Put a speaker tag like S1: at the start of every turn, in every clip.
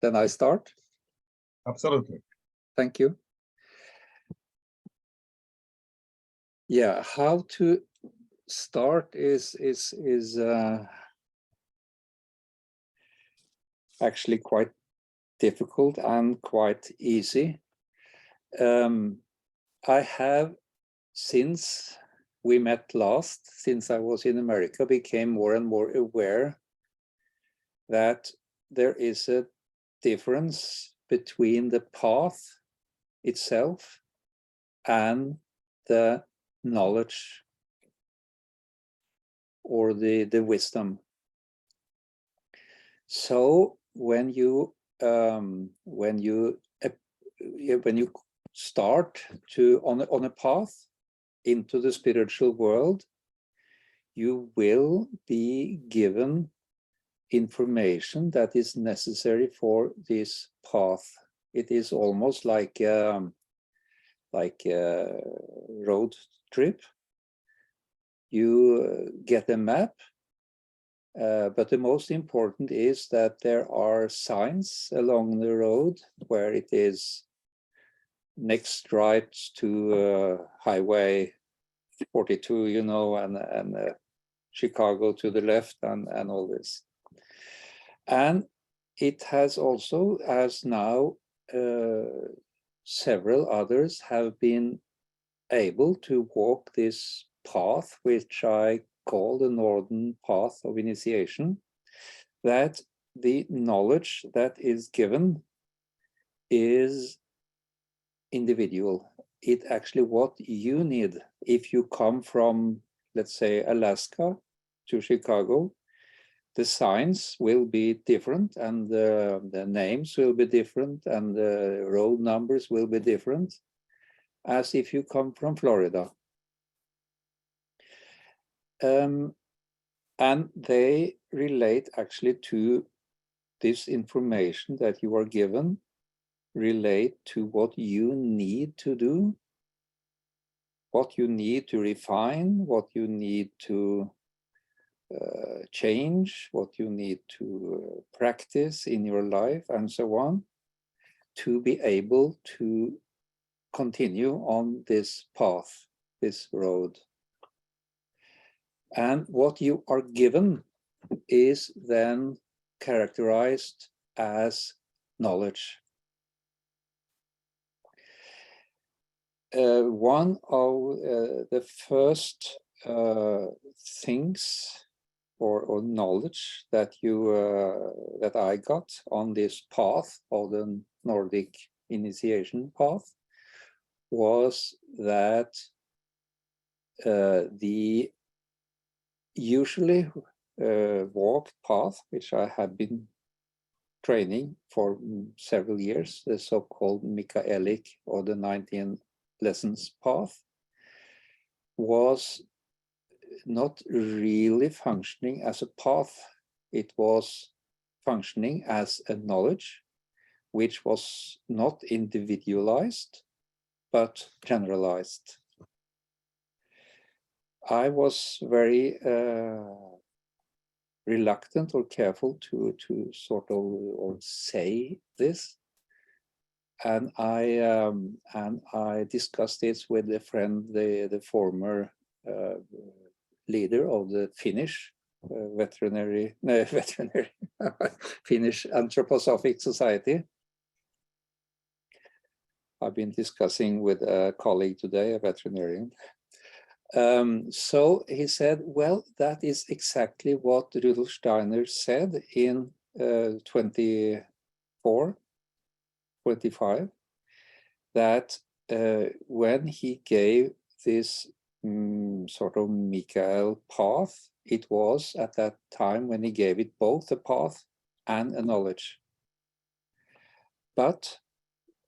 S1: then I start.
S2: Absolutely.
S1: Thank you. Yeah, how to start is actually quite difficult and quite easy. I have, since we met last, since I was in America, became more and more aware that there is a difference between the path itself and the knowledge or the wisdom. So when you start to on a path into the spiritual world, you will be given information that is necessary for this path. It is almost like a road trip. You get a map, but the most important is that there are signs along the road where it is next right to Highway 42, you know, and Chicago to the left, and all this. And it has also, as now, several others have been able to walk this path, which I call the Northern Path of Initiation, that the knowledge that is given is individual. It actually what you need. If you come from, let's say, Alaska to Chicago, the signs will be different, and the names will be different, and the road numbers will be different, as if you come from Florida. And they relate actually to this information that you are given, relate to what you need to do, what you need to refine, what you need to change, what you need to practice in your life, and so on, to be able to continue on this path, this road. And what you are given is then characterized as knowledge. One of the first things or knowledge that that I got on this path of the Nordic initiation path was that the usually walked path, which I have been training for several years, the so-called Michaelic or the 19 lessons path, was not really functioning as a path. It was functioning as a knowledge, which was not individualized, but generalized. I was very reluctant or careful to sort of or say this, and I discussed this with a friend, the former leader of the Finnish Finnish Anthroposophic Society. I've been discussing with a colleague today, a veterinarian. So he said, well, that is exactly what Rudolf Steiner said in 25, that when he gave this sort of Michael path, it was at that time when he gave it both a path and a knowledge. But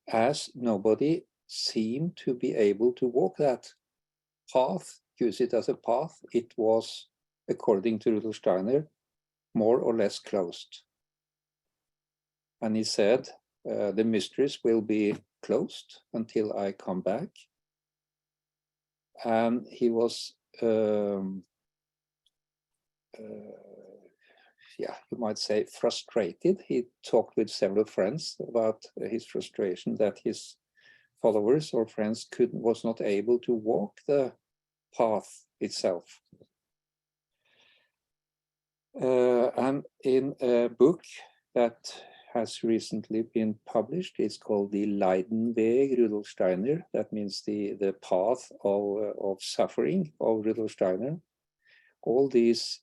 S1: as nobody seemed to be able to walk that path, use it as a path, it was, according to Rudolf Steiner, more or less closed. And he said, the mysteries will be closed until I come back. And he was yeah, you might say frustrated. He talked with several friends about his frustration that his followers or friends was not able to walk the path itself. And in a book that has recently been published, it's called The Leidenweg, Rudolf Steiner. That means the path of suffering of Rudolf Steiner. All these,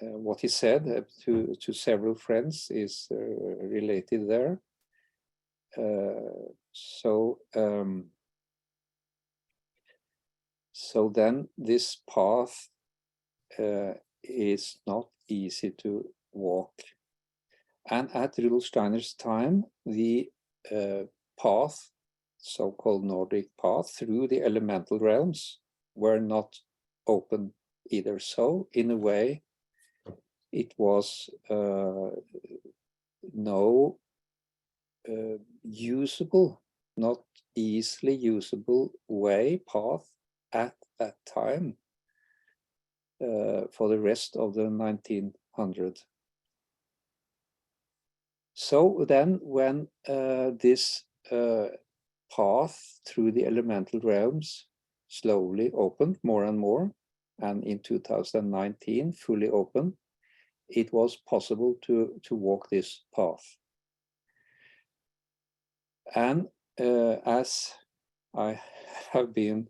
S1: what he said to several friends is related there. So then this path is not easy to walk. And at Rudolf Steiner's time, the path, so-called Nordic path, through the elemental realms were not open either. So, in a way, it was no usable, not easily usable path at that time for the rest of the 1900s. So then when this path through the elemental realms slowly opened more and more, and in 2019 fully open, it was possible to walk this path. And as I have been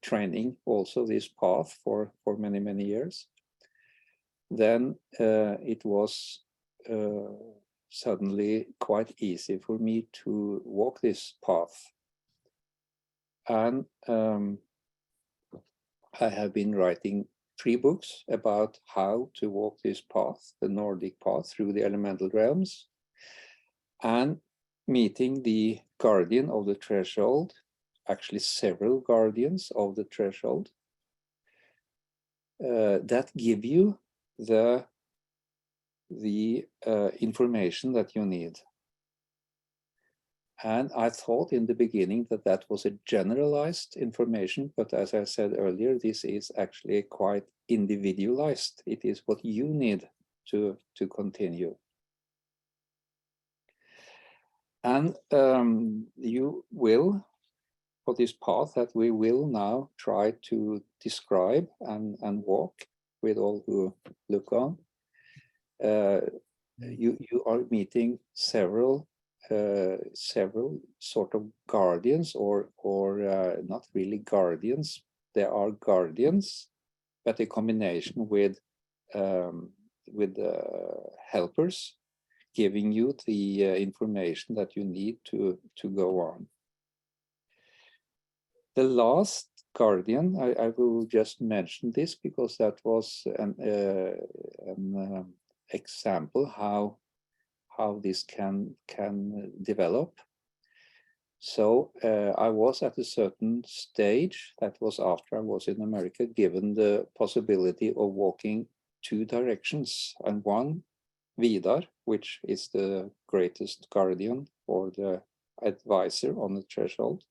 S1: training also this path for many, many years, then it was suddenly quite easy for me to walk this path. And I have been writing 3 books about how to walk this path, the Nordic path through the elemental realms, and meeting the guardian of the threshold, actually several guardians of the threshold, that give you the information that you need. And I thought in the beginning that that was a generalized information, but as I said earlier, this is actually quite individualized. It is what you need to continue. And you will, for this path that we will now try to describe and walk with all who look on, you are meeting several sort of guardians, or not really guardians. There are guardians, but a combination with helpers giving you the information that you need to go on. The last guardian, I will just mention this because that was an example how this can develop. So I was at a certain stage, that was after I was in America, given the possibility of walking 2 directions, and one, Vidar, which is the greatest guardian or the advisor on the threshold,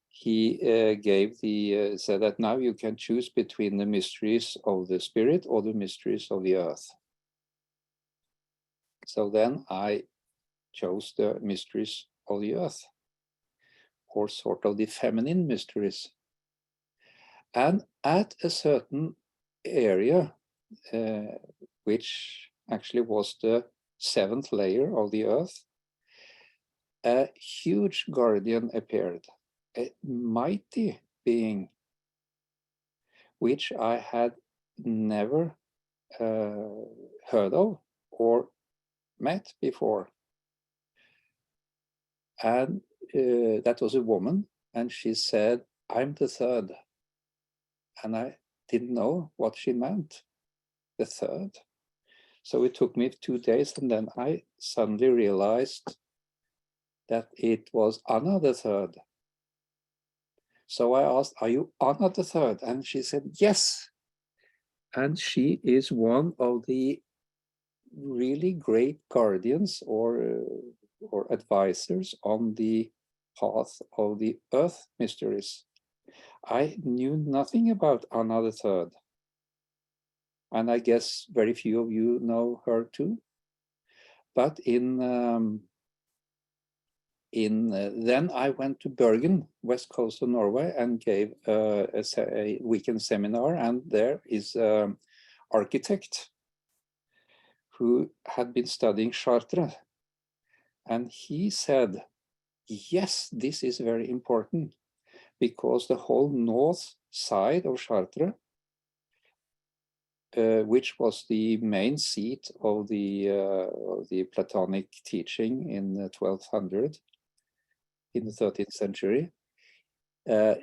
S1: he said that now you can choose between the mysteries of the spirit or the mysteries of the earth. So then I chose the mysteries of the earth, or sort of the feminine mysteries. And at a certain area, which actually was the 7th layer of the earth, a huge guardian appeared, a mighty being, which I had never heard of or met before. And that was a woman, and she said, "I'm the 3rd." And I didn't know what she meant, the 3rd. So it took me 2 days, and then I suddenly realized that it was Anna the 3rd. So I asked, "Are you Anna the 3rd?" And she said, "Yes." And she is one of the really great guardians or advisors on the path of the earth mysteries. I knew nothing about Anna the 3rd. and I guess very few of you know her too. But then I went to Bergen, west coast of Norway, and gave a weekend seminar, and there is an architect who had been studying Chartres, and he said, yes, this is very important, because the whole north side of Chartres, which was the main seat of the Platonic teaching in 1200, in the 13th century,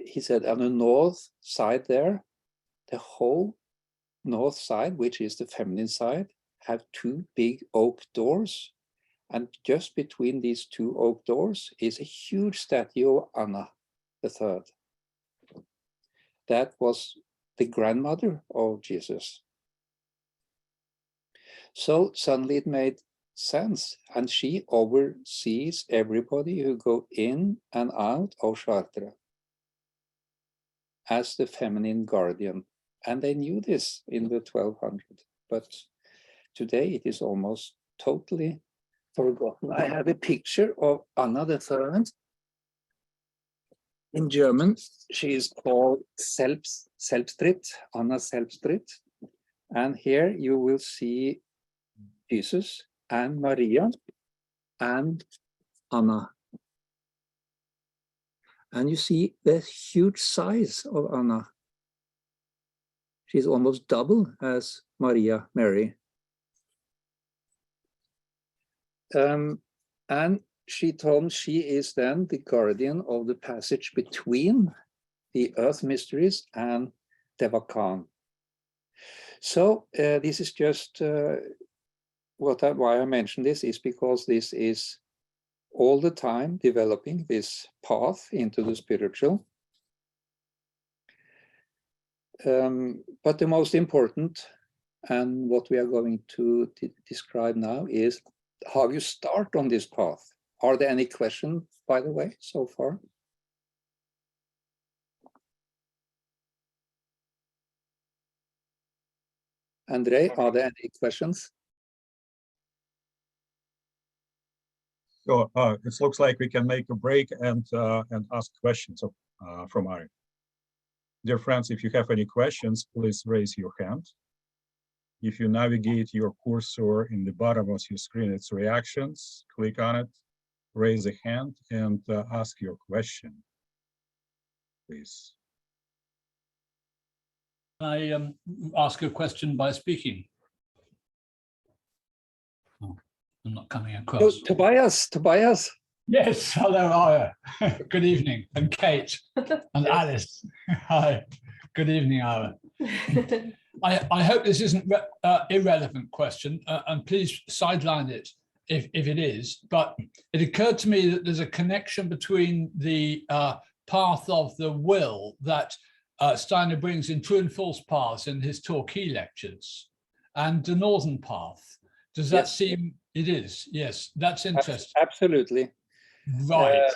S1: he said on the north side there, the whole north side, which is the feminine side, have two big oak doors, and just between these two oak doors is a huge statue of Anna the Third. That was the grandmother of Jesus. So suddenly it made sense, and she oversees everybody who go in and out of Chartres as the feminine guardian. And they knew this in the 1200s, but today it is almost totally forgotten. I have a picture of Anna the Third. In German, she is called Selbsttritt, Anna Selbsttritt. And here you will see Jesus and Maria and Anna. And you see the huge size of Anna. She's almost double as Mary. And she told me she is then the guardian of the passage between the earth mysteries and Devakan. So this is just why I mention this is because this is all the time developing this path into the spiritual. But the most important, and what we are going to describe now, is how you start on this path. Are there any questions, by the way, so far? Andre, are there any questions?
S2: So it looks like we can make a break and ask questions from Ari. Dear friends, if you have any questions, please raise your hand. If you navigate your cursor in the bottom of your screen, it's reactions. Click on it, raise a hand, and ask your question, please.
S3: I ask a question by speaking. Oh, I'm not coming across.
S1: Oh, Tobias.
S3: Yes, hello, Ira. Good evening. And Kate and Alice. Hi. Good evening, Ira. I hope this isn't irrelevant question, and please sideline it if it is, but it occurred to me that there's a connection between the path of the will that Steiner brings in True and False Paths in his Torquay lectures and the Northern Path. Does that seem, it is, yes, that's interesting.
S1: Absolutely.
S3: Right.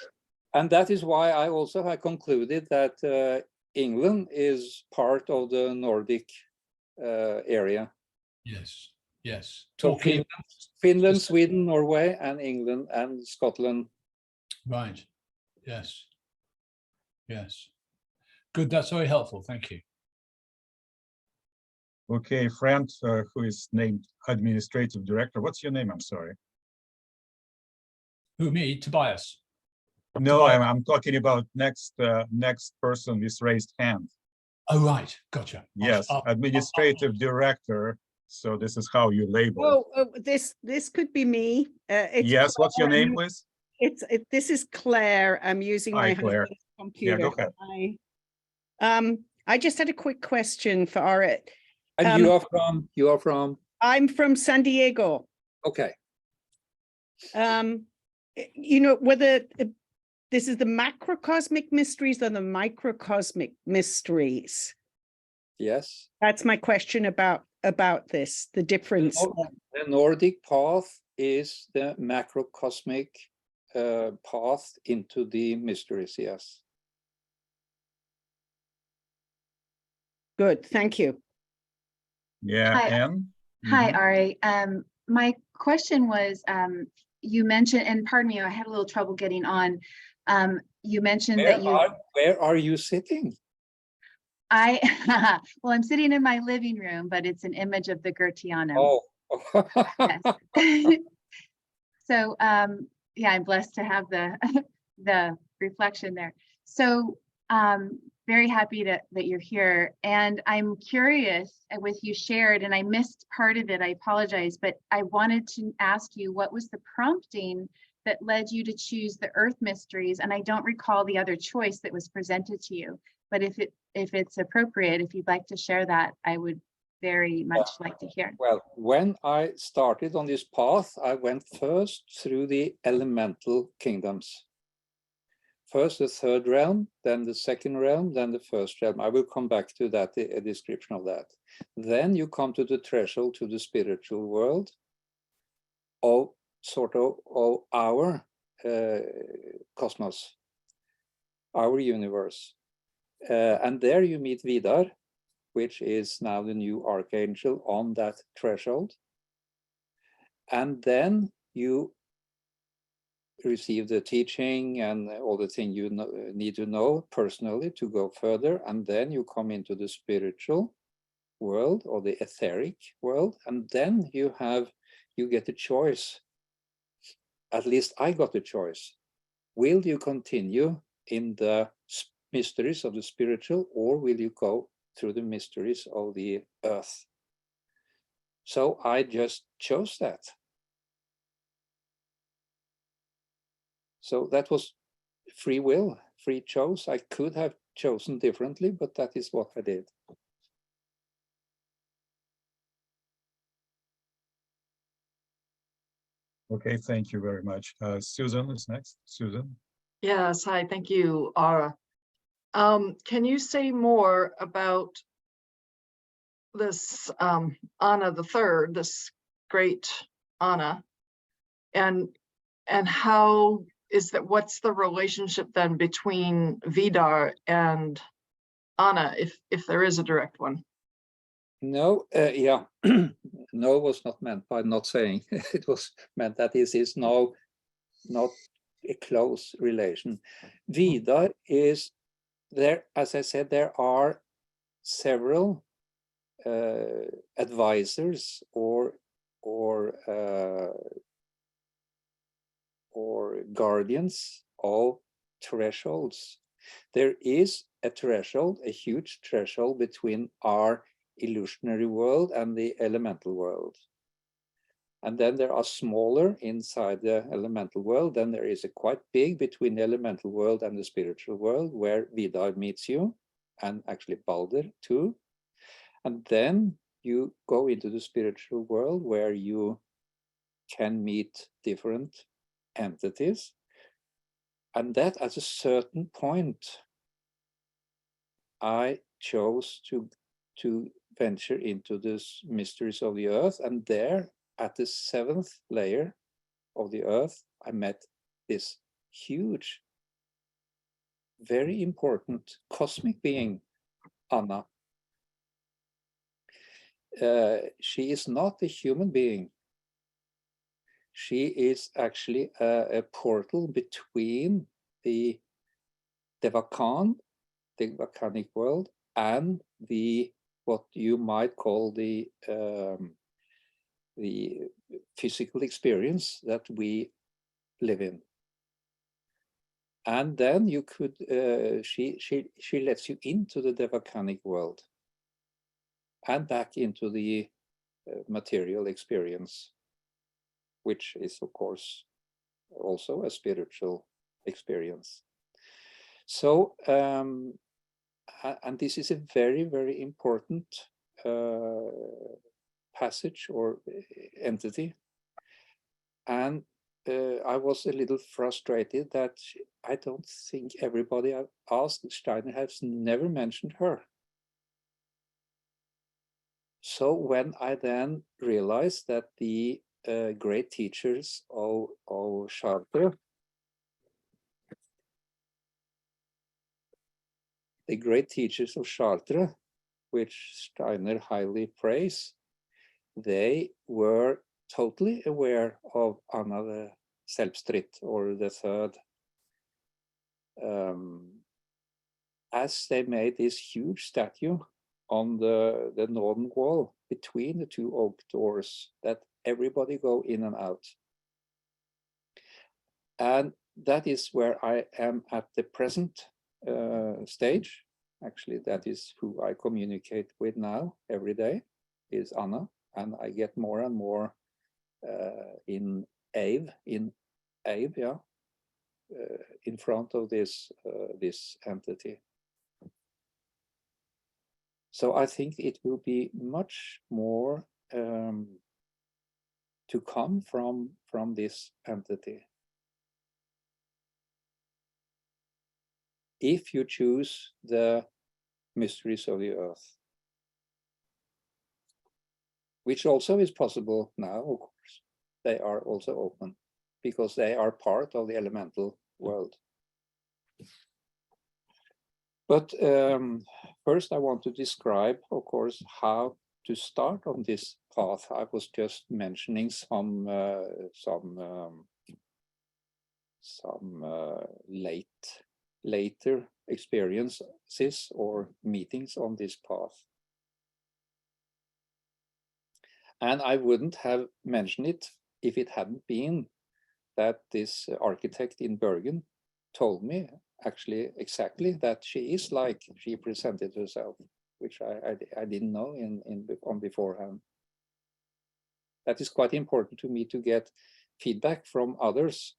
S1: And that is why I also have concluded that England is part of the Nordic area.
S3: Yes, yes.
S1: So Finland, Sweden, Norway, and England and Scotland.
S3: Right. Yes. Yes. Good. That's very helpful. Thank you.
S2: Okay, friend who is named administrative director. What's your name? I'm sorry.
S3: Who, me? Tobias.
S2: No,
S3: Tobias.
S2: I'm talking about next person with raised hand.
S3: Oh, right. Gotcha.
S2: Yes, administrative director. So this is how you label.
S4: Oh, this could be me.
S2: Yes, what's your name, please?
S4: This is Claire. I'm using my
S2: Claire.
S4: computer.
S2: Yeah, go ahead.
S4: I just had a quick question for Are.
S1: And you are from?
S4: I'm from San Diego.
S1: Okay.
S4: You know, whether this is the macrocosmic mysteries or the microcosmic mysteries.
S1: Yes.
S4: That's my question about this, the difference.
S1: The Nordic path is the macrocosmic path into the mysteries, yes.
S4: Good, thank you.
S2: Yeah,
S5: Hi.
S2: Anne?
S5: Hi,
S2: Mhm.
S5: Ari. My question was, you mentioned, and pardon me, I had a little trouble getting on. You mentioned that
S1: Where are you sitting?
S5: well, I'm sitting in my living room, but it's an image of the Gertianum.
S1: Oh.
S5: Yes. So, yeah, I'm blessed to have the the reflection there. So, very happy that you're here. And I'm curious with you shared, and I missed part of it, I apologize, but I wanted to ask you, what was the prompting that led you to choose the Earth Mysteries? And I don't recall the other choice that was presented to you, but if it's appropriate, if you'd like to share that, I would very much like to hear.
S1: Well, when I started on this path, I went first through the elemental kingdoms. First the third realm, then the second realm, then the first realm. I will come back to that, a description of that. Then you come to the threshold to the spiritual world of sort of our cosmos, our universe. And there you meet Vidar, which is now the new archangel on that threshold. And then you receive the teaching and all the things you need to know personally to go further. And then you come into the spiritual world or the etheric world. And then you get a choice. At least I got a choice. Will you continue in the mysteries of the spiritual, or will you go through the mysteries of the earth? So I just chose that. So that was free will, free choice. I could have chosen differently, but that is what I did.
S2: Okay, thank you very much. Susan is next. Susan?
S6: Yes, hi, thank you, Ara. Can you say more about this Anna the Third, this great Anna, and how is that? What's the relationship then between Vidar and Anna, if there is a direct one?
S1: No, yeah, no was not meant by not saying. It was meant that this is not a close relation. Vidar is there, as I said, there are several advisors or guardians of thresholds. There is a threshold, a huge threshold between our illusionary world and the elemental world. And then there are smaller inside the elemental world. Then there is a quite big between the elemental world and the spiritual world, where Vidar meets you, and actually Balder too. And then you go into the spiritual world, where you can meet different entities. And that at a certain point, I chose to venture into this mysteries of the earth. And there, at the 7th layer of the earth, I met this huge, very important cosmic being, Anna. She is not a human being. She is actually a portal between the Devachan, the Devachanic world, and the what you might call the physical experience that we live in. And then you could she lets you into the Devachanic world and back into the material experience, which is of course also a spiritual experience. So and this is a very, very important passage or entity. And I was a little frustrated that I don't think everybody I've asked, Steiner has never mentioned her. So when I then realized that the great teachers of Chartres, the great teachers of Chartres which Steiner highly praised, they were totally aware of Anna the Selbstrit, or the third, as they made this huge statue on the northern wall between the two oak doors that everybody go in and out. And that is where I am at the present stage. Actually, that is who I communicate with now every day, is Anna, and I get more and more in Ave, yeah, in front of this entity. So I think it will be much more to come from this entity. If you choose the mysteries of the earth, which also is possible now, of course. They are also open because they are part of the elemental world. But first I want to describe, of course, how to start on this path. I was just mentioning some later experiences or meetings on this path. And I wouldn't have mentioned it if it hadn't been that this architect in Bergen told me actually exactly that she is like she presented herself, which I didn't know on beforehand. That is quite important to me, to get feedback from others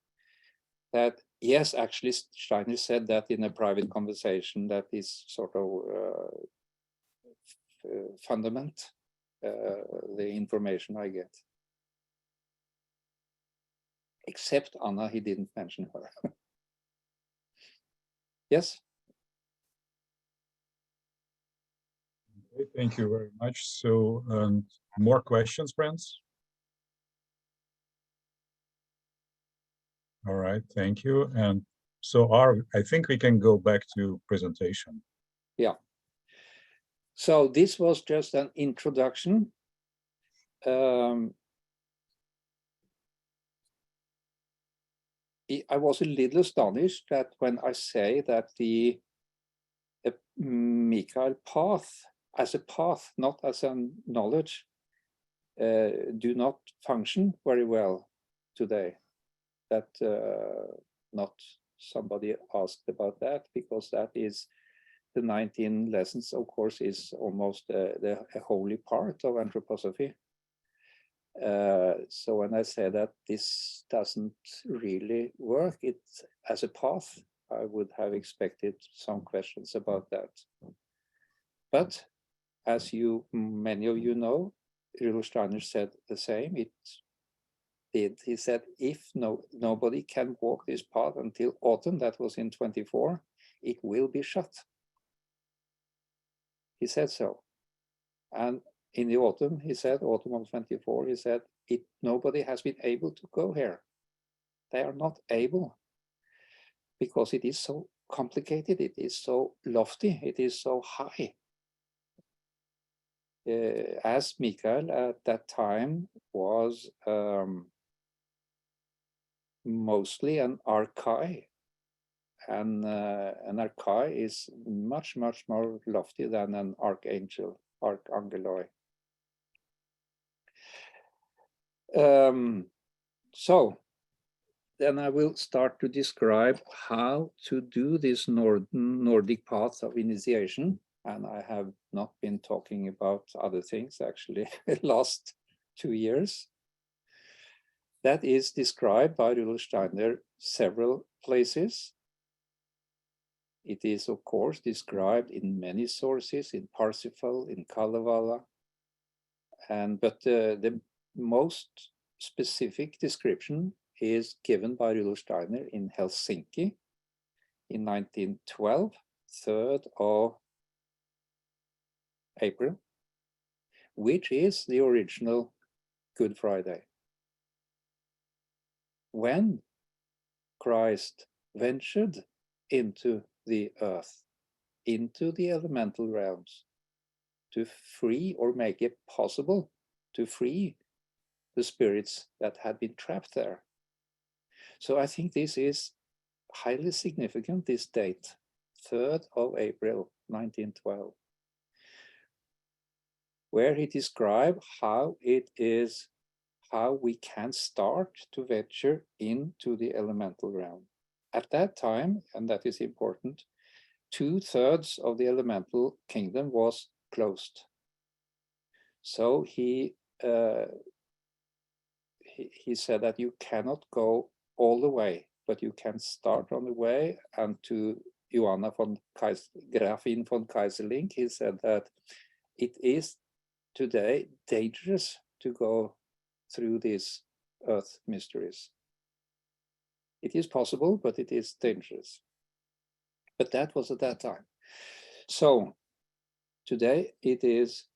S1: that, yes, actually Steiner said that in a private conversation. That is sort of fundament, the information I get. Except Anna, he didn't mention her. Yes?
S2: Okay, thank you very much. So, more questions, friends? All right, thank you. And so, I think we can go back to presentation.
S1: Yeah. So this was just an introduction. I was a little astonished that when I say that the Mikael path, as a path, not as a knowledge, do not function very well today. That not somebody asked about that, because that is the 19 lessons, of course, is almost a holy part of anthroposophy. So when I say that this doesn't really work as a path, I would have expected some questions about that. But as many of you know, Rudolf Steiner said the same. He said, if nobody can walk this path until autumn, that was in 24, it will be shut. He said so. And in the autumn, he said, autumn of 24, he said, nobody has been able to go here. They are not able, because it is so complicated, it is so lofty, it is so high. As Mikael at that time was mostly an archai, and an archai is much, much more lofty than an archangel, archangeloi. So then I will start to describe how to do this Nordic path of initiation. And I have not been talking about other things actually the last 2 years. That is described by Rudolf Steiner several places. It is, of course, described in many sources, in Parsifal, in Kalevala. But the most specific description is given by Rudolf Steiner in Helsinki in 1912, 3rd of April, which is the original Good Friday, when Christ ventured into the earth, into the elemental realms, to free or make it possible to free the spirits that had been trapped there. So I think this is highly significant, this date, 3rd of April, 1912, where he described how it is, how we can start to venture into the elemental realm. At that time, and that is important, 2/3 of the elemental kingdom was closed. So he said that you cannot go all the way, but you can start on the way. And to Johanna von Grafin von Kaiserlink, he said that it is today dangerous to go through these earth mysteries. It is possible, but it is dangerous. But that was at that time. So today it is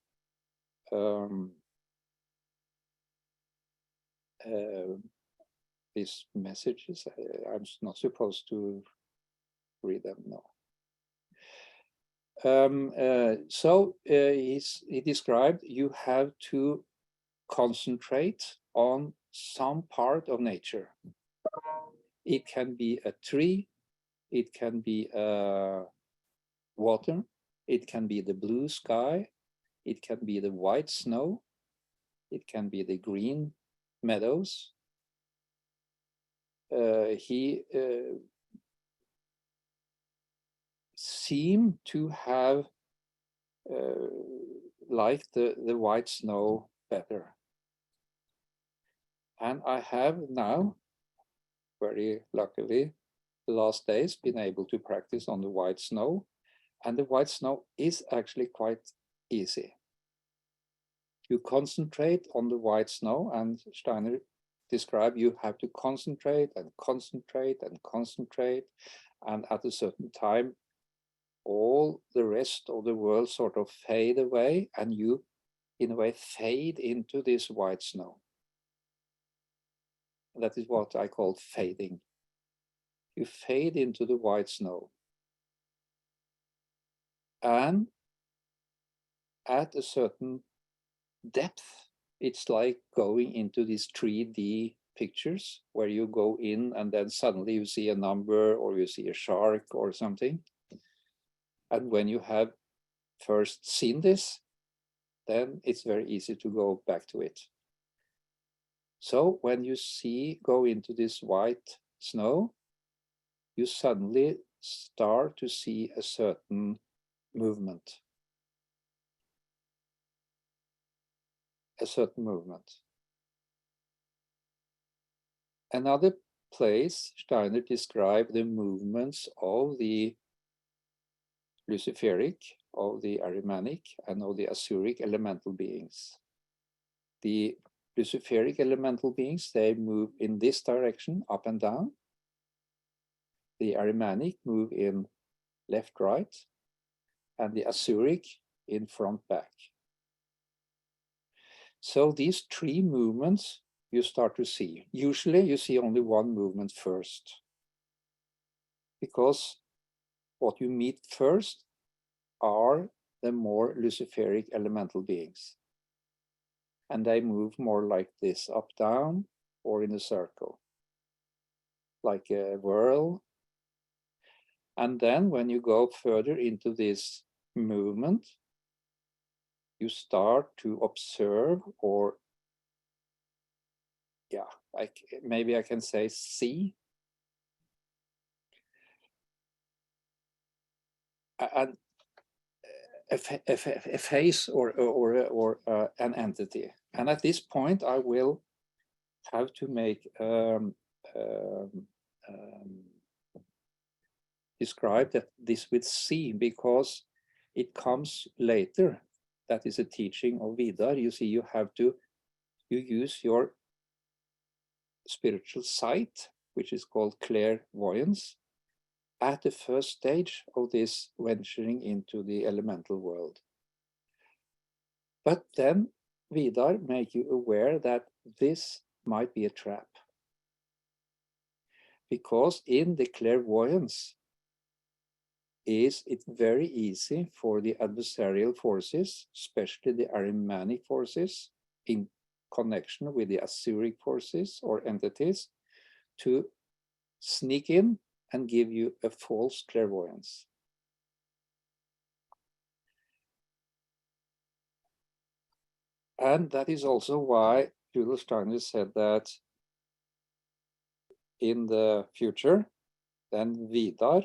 S1: these messages, I'm not supposed to read them, no. He described you have to concentrate on some part of nature. It can be a tree, it can be water, it can be the blue sky, it can be the white snow, it can be the green meadows. He seemed to have liked the white snow better. And I have now, very luckily, the last days been able to practice on the white snow. And the white snow is actually quite easy. You concentrate on the white snow, and Steiner described you have to concentrate and concentrate and concentrate. And at a certain time, all the rest of the world sort of fade away, and you, in a way, fade into this white snow. That is what I call fading. You fade into the white snow. And at a certain depth, it's like going into these 3D pictures where you go in and then suddenly you see a number or you see a shark or something. And when you have first seen this, then it's very easy to go back to it. So when you go into this white snow, you suddenly start to see a certain movement. A certain movement. Another place, Steiner described the movements of the Luciferic, of the Ahrimanic, and of the Asuric elemental beings. The Luciferic elemental beings, they move in this direction, up and down. The Ahrimanic move in left, right, and the Asuric in front, back. So these 3 movements you start to see. Usually you see only one movement first, because what you meet first are the more Luciferic elemental beings. And they move more like this, up, down, or in a circle, like a whirl. And then when you go further into this movement, you start to observe, or maybe I can say see. And a face or an entity. And at this point, I will have to make describe that this with see, because it comes later. That is a teaching of Vidar. You see, you use your spiritual sight, which is called clairvoyance, at the first stage of this venturing into the elemental world. But then Vidar make you aware that this might be a trap. Because in the clairvoyance, is it's very easy for the adversarial forces, especially the Ahrimanic forces, in connection with the Asuric forces or entities, to sneak in and give you a false clairvoyance. And that is also why Rudolf Steiner said that in the future, then Vidar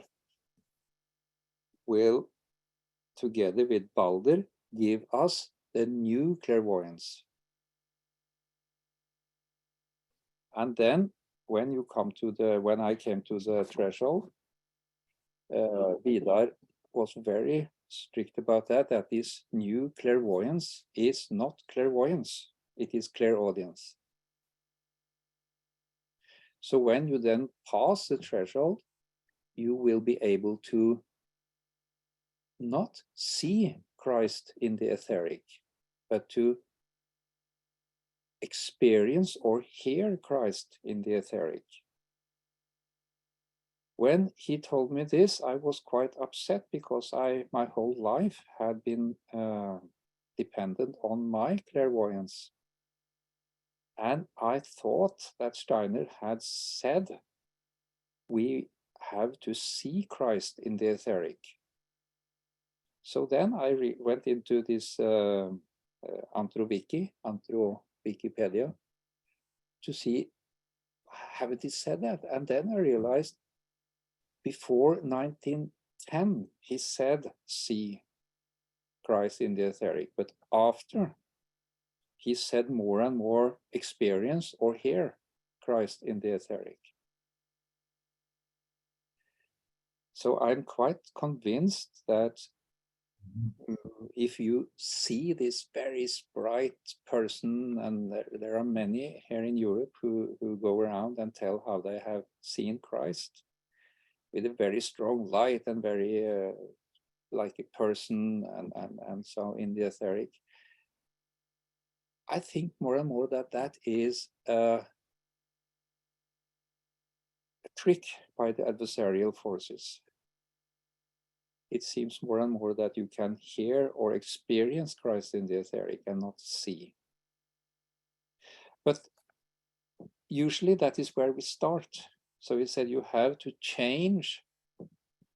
S1: will, together with Balder, give us the new clairvoyance. And then when I came to the threshold, Vidar was very strict about that this new clairvoyance is not clairvoyance, it is clairaudience. So when you then pass the threshold, you will be able to not see Christ in the etheric, but to experience or hear Christ in the etheric. When he told me this, I was quite upset because my whole life had been dependent on my clairvoyance. And I thought that Steiner had said, we have to see Christ in the etheric. So then I went into this Wikipedia to see, haven't he said that? And then I realized before 1910, he said, see Christ in the etheric, but after he said more and more experience or hear Christ in the etheric. So I'm quite convinced that if you see this very bright person, and there are many here in Europe who go around and tell how they have seen Christ with a very strong light and very like a person and so in the etheric. I think more and more that is a trick by the adversarial forces. It seems more and more that you can hear or experience Christ in the etheric and not see. But usually that is where we start. So he said you have to change,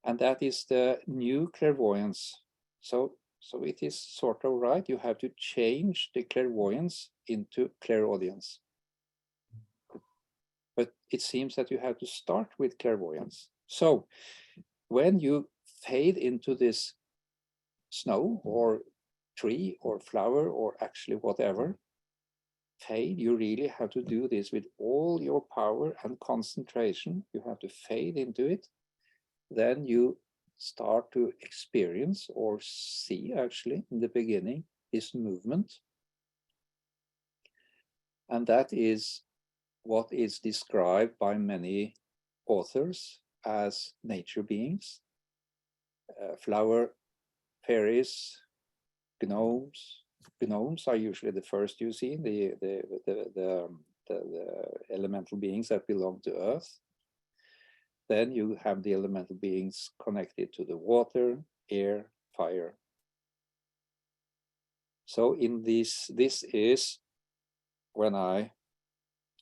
S1: and that is the new clairvoyance. So it is sort of right, you have to change the clairvoyance into clairaudience. But it seems that you have to start with clairvoyance. So when you fade into this snow or tree or flower or actually whatever, fade, you really have to do this with all your power and concentration. You have to fade into it. Then you start to experience or see actually in the beginning this movement. And that is what is described by many authors as nature beings, flower fairies, gnomes. Gnomes are usually the first you see, the elemental beings that belong to earth. Then you have the elemental beings connected to the water, air, fire. So in this is when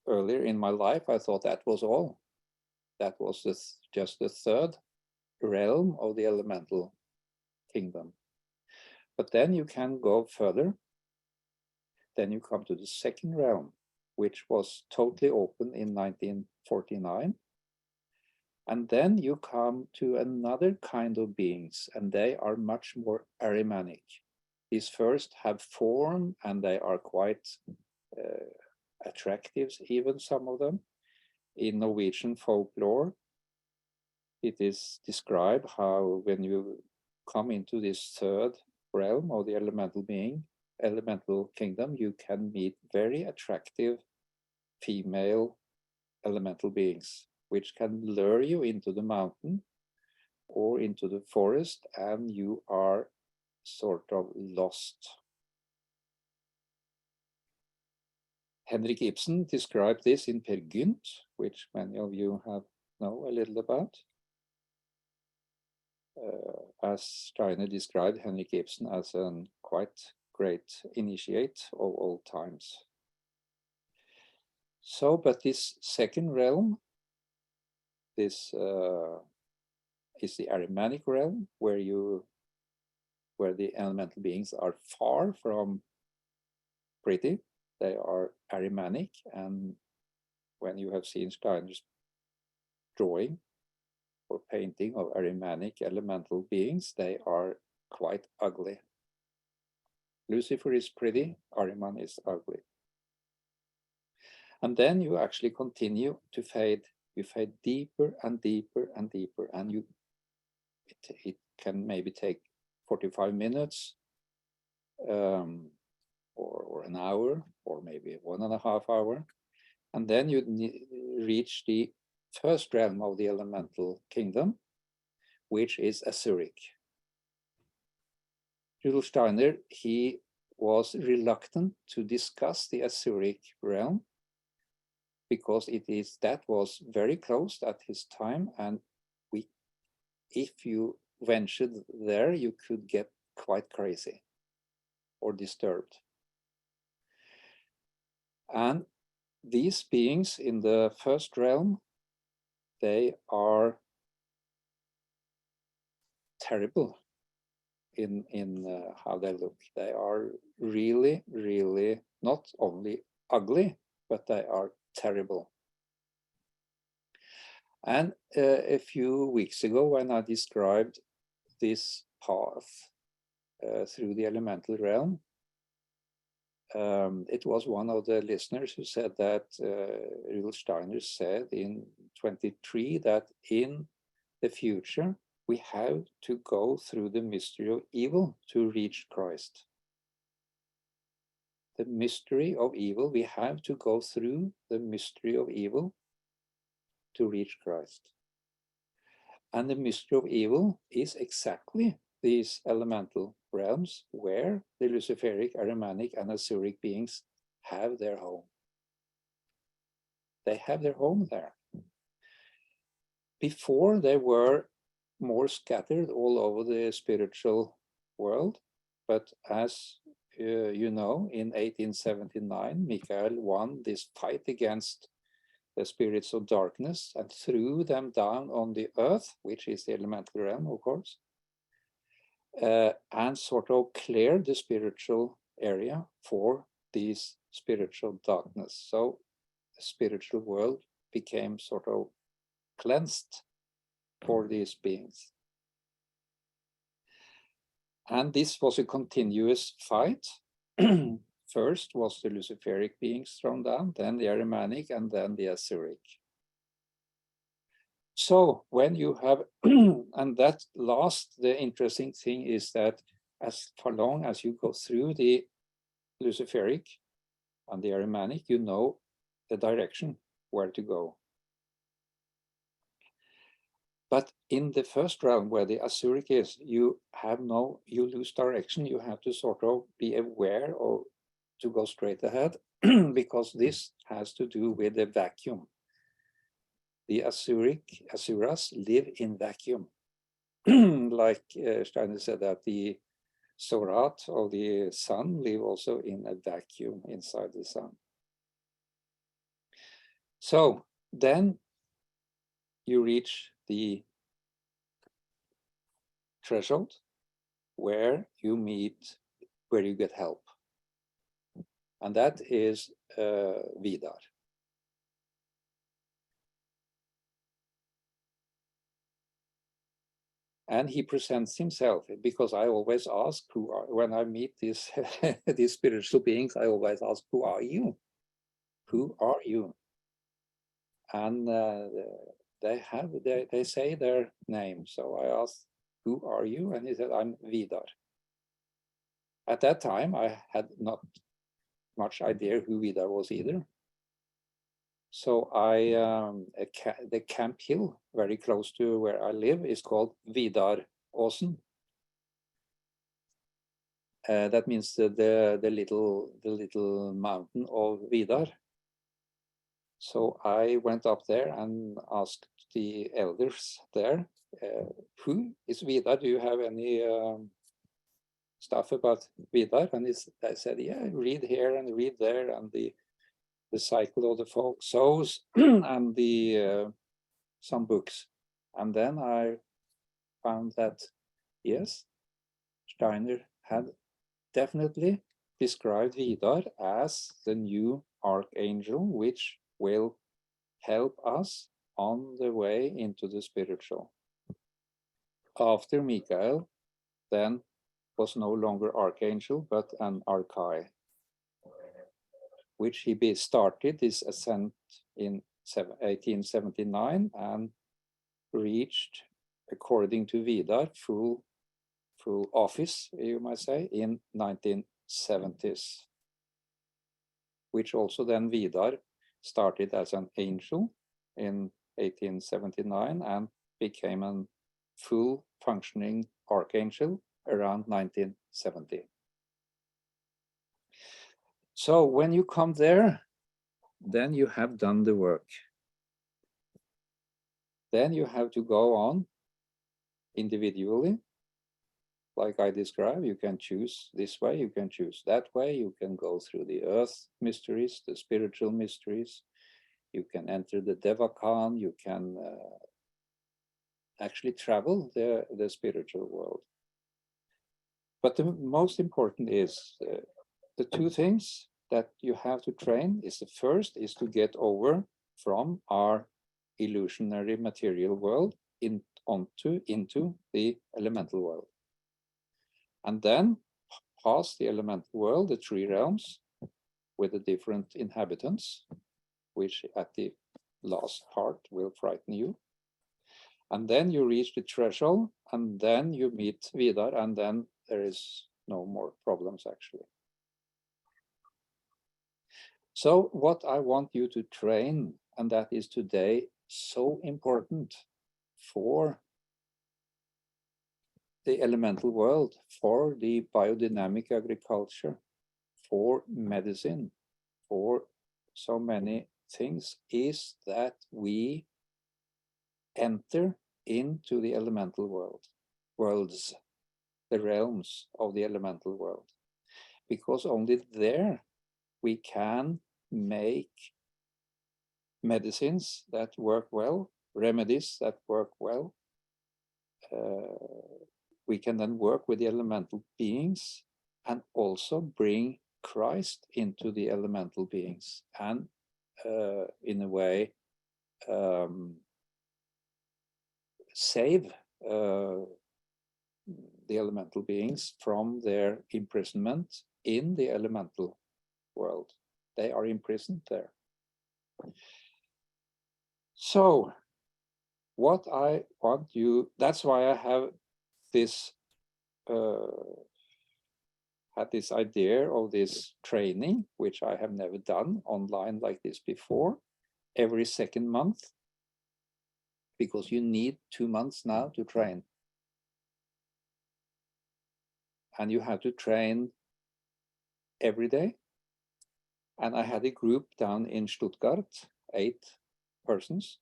S1: earlier in my life, I thought that was all. That was just the third realm of the elemental kingdom. But then you can go further. Then you come to the second realm, which was totally open in 1949. And then you come to another kind of beings, and they are much more Ahrimanic. These first have form, and they are quite attractive, even some of them. In Norwegian folklore, it is described how when you come into this third realm of the elemental kingdom, you can meet very attractive female elemental beings, which can lure you into the mountain or into the forest, and you are sort of lost. Henrik Ibsen described this in Peer Gynt, which many of you know a little about. as Steiner described Henrik Ibsen as a quite great initiate of all times. So, but this second realm, this is the Ahrimanic realm, where the elemental beings are far from pretty. They are Ahrimanic, and when you have seen Steiner's drawing or painting of Ahrimanic elemental beings, they are quite ugly. Lucifer is pretty, Ahriman is ugly. And then you actually continue to fade. You fade deeper and deeper and deeper, and it can maybe take 45 minutes or an hour, or maybe 1.5 hours. And then you reach the first realm of the elemental kingdom, which is Etheric. Rudolf Steiner, he was reluctant to discuss the Etheric realm because that was very close at his time, and if you ventured there, you could get quite crazy or disturbed. And these beings in the first realm, they are terrible in how they look. They are really, really not only ugly, but they are terrible. And a few weeks ago, when I described this path through the elemental realm, it was one of the listeners who said that Rudolf Steiner said in 23 that in the future, we have to go through the mystery of evil to reach Christ. The mystery of evil, we have to go through the mystery of evil to reach Christ. And the mystery of evil is exactly these elemental realms where the Luciferic, Ahrimanic, and Etheric beings have their home. They have their home there. Before, they were more scattered all over the spiritual world, but as you know, in 1879, Michael won this fight against the spirits of darkness and threw them down on the earth, which is the elemental realm, of course, and sort of cleared the spiritual area for these spiritual darkness. So the spiritual world became sort of cleansed for these beings. And this was a continuous fight. First was the Luciferic beings thrown down, then the Ahrimanic, and then the Etheric. So when you have, and that last, the interesting thing is that as far long as you go through the Luciferic and the Ahrimanic, you know the direction where to go. But in the first realm where the Etheric is, you lose direction. You have to sort of be aware of to go straight ahead because this has to do with the vacuum. The Asuras live in vacuum. Like Steiner said that the Sorat of the sun live also in a vacuum inside the sun. So then you reach the threshold where you get help. And that is Vidar. And he presents himself, because I always ask when I meet these these spiritual beings, I always ask, who are you? Who are you? And they say their name. So I asked, who are you? And he said, I'm Vidar. At that time, I had not much idea who Vidar was either. So the camp hill very close to where I live is called Vidaråsen. That means the little mountain of Vidar. So I went up there and asked the elders there, who is Vidar? Do you have any stuff about Vidar? And I said, yeah, read here and read there, and the cycle of the folk souls and the some books. And then I found that, yes, Steiner had definitely described Vidar as the new archangel, which will help us on the way into the spiritual. After Michael, then was no longer archangel, but an archai, which he started his ascent in 1879 and reached, according to Vidar, full office, you might say, in 1970s, which also then Vidar started as an angel in 1879 and became a full functioning archangel around 1970. So when you come there, then you have done the work. Then you have to go on individually. Like I described, you can choose this way, you can choose that way, you can go through the earth mysteries, the spiritual mysteries, you can enter the Devakan, you can actually travel the spiritual world. But the most important is the two things that you have to train is the first is to get over from our illusionary material world into the elemental world. And then past the elemental world, the three realms with the different inhabitants, which at the last part will frighten you. And then you reach the threshold, and then you meet Vidar, and then there is no more problems actually. So what I want you to train, and that is today so important for the elemental world, for the biodynamic agriculture, for medicine, for so many things, is that we enter into the elemental worlds, the realms of the elemental world, because only there we can make medicines that work well, remedies that work well. We can then work with the elemental beings and also bring Christ into the elemental beings and in a way save the elemental beings from their imprisonment in the elemental world. They are imprisoned there. So what I want you, that's why I have this had this idea of this training, which I have never done online like this before, every second month, because you need 2 months now to train. And you have to train every day. And I had a group down in Stuttgart, 8 persons,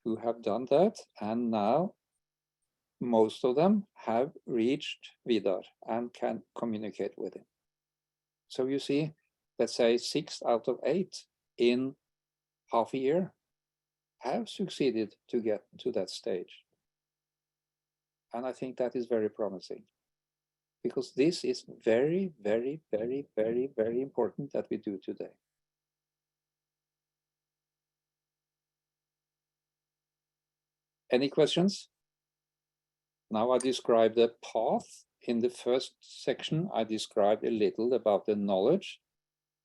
S1: who have done that. And now most of them have reached Vidar and can communicate with him. So you see, let's say 6 out of 8 in half a year have succeeded to get to that stage. And I think that is very promising, because this is very, very, very, very, very important that we do today. Any questions? Now I describe the path. In the first section, I described a little about the knowledge,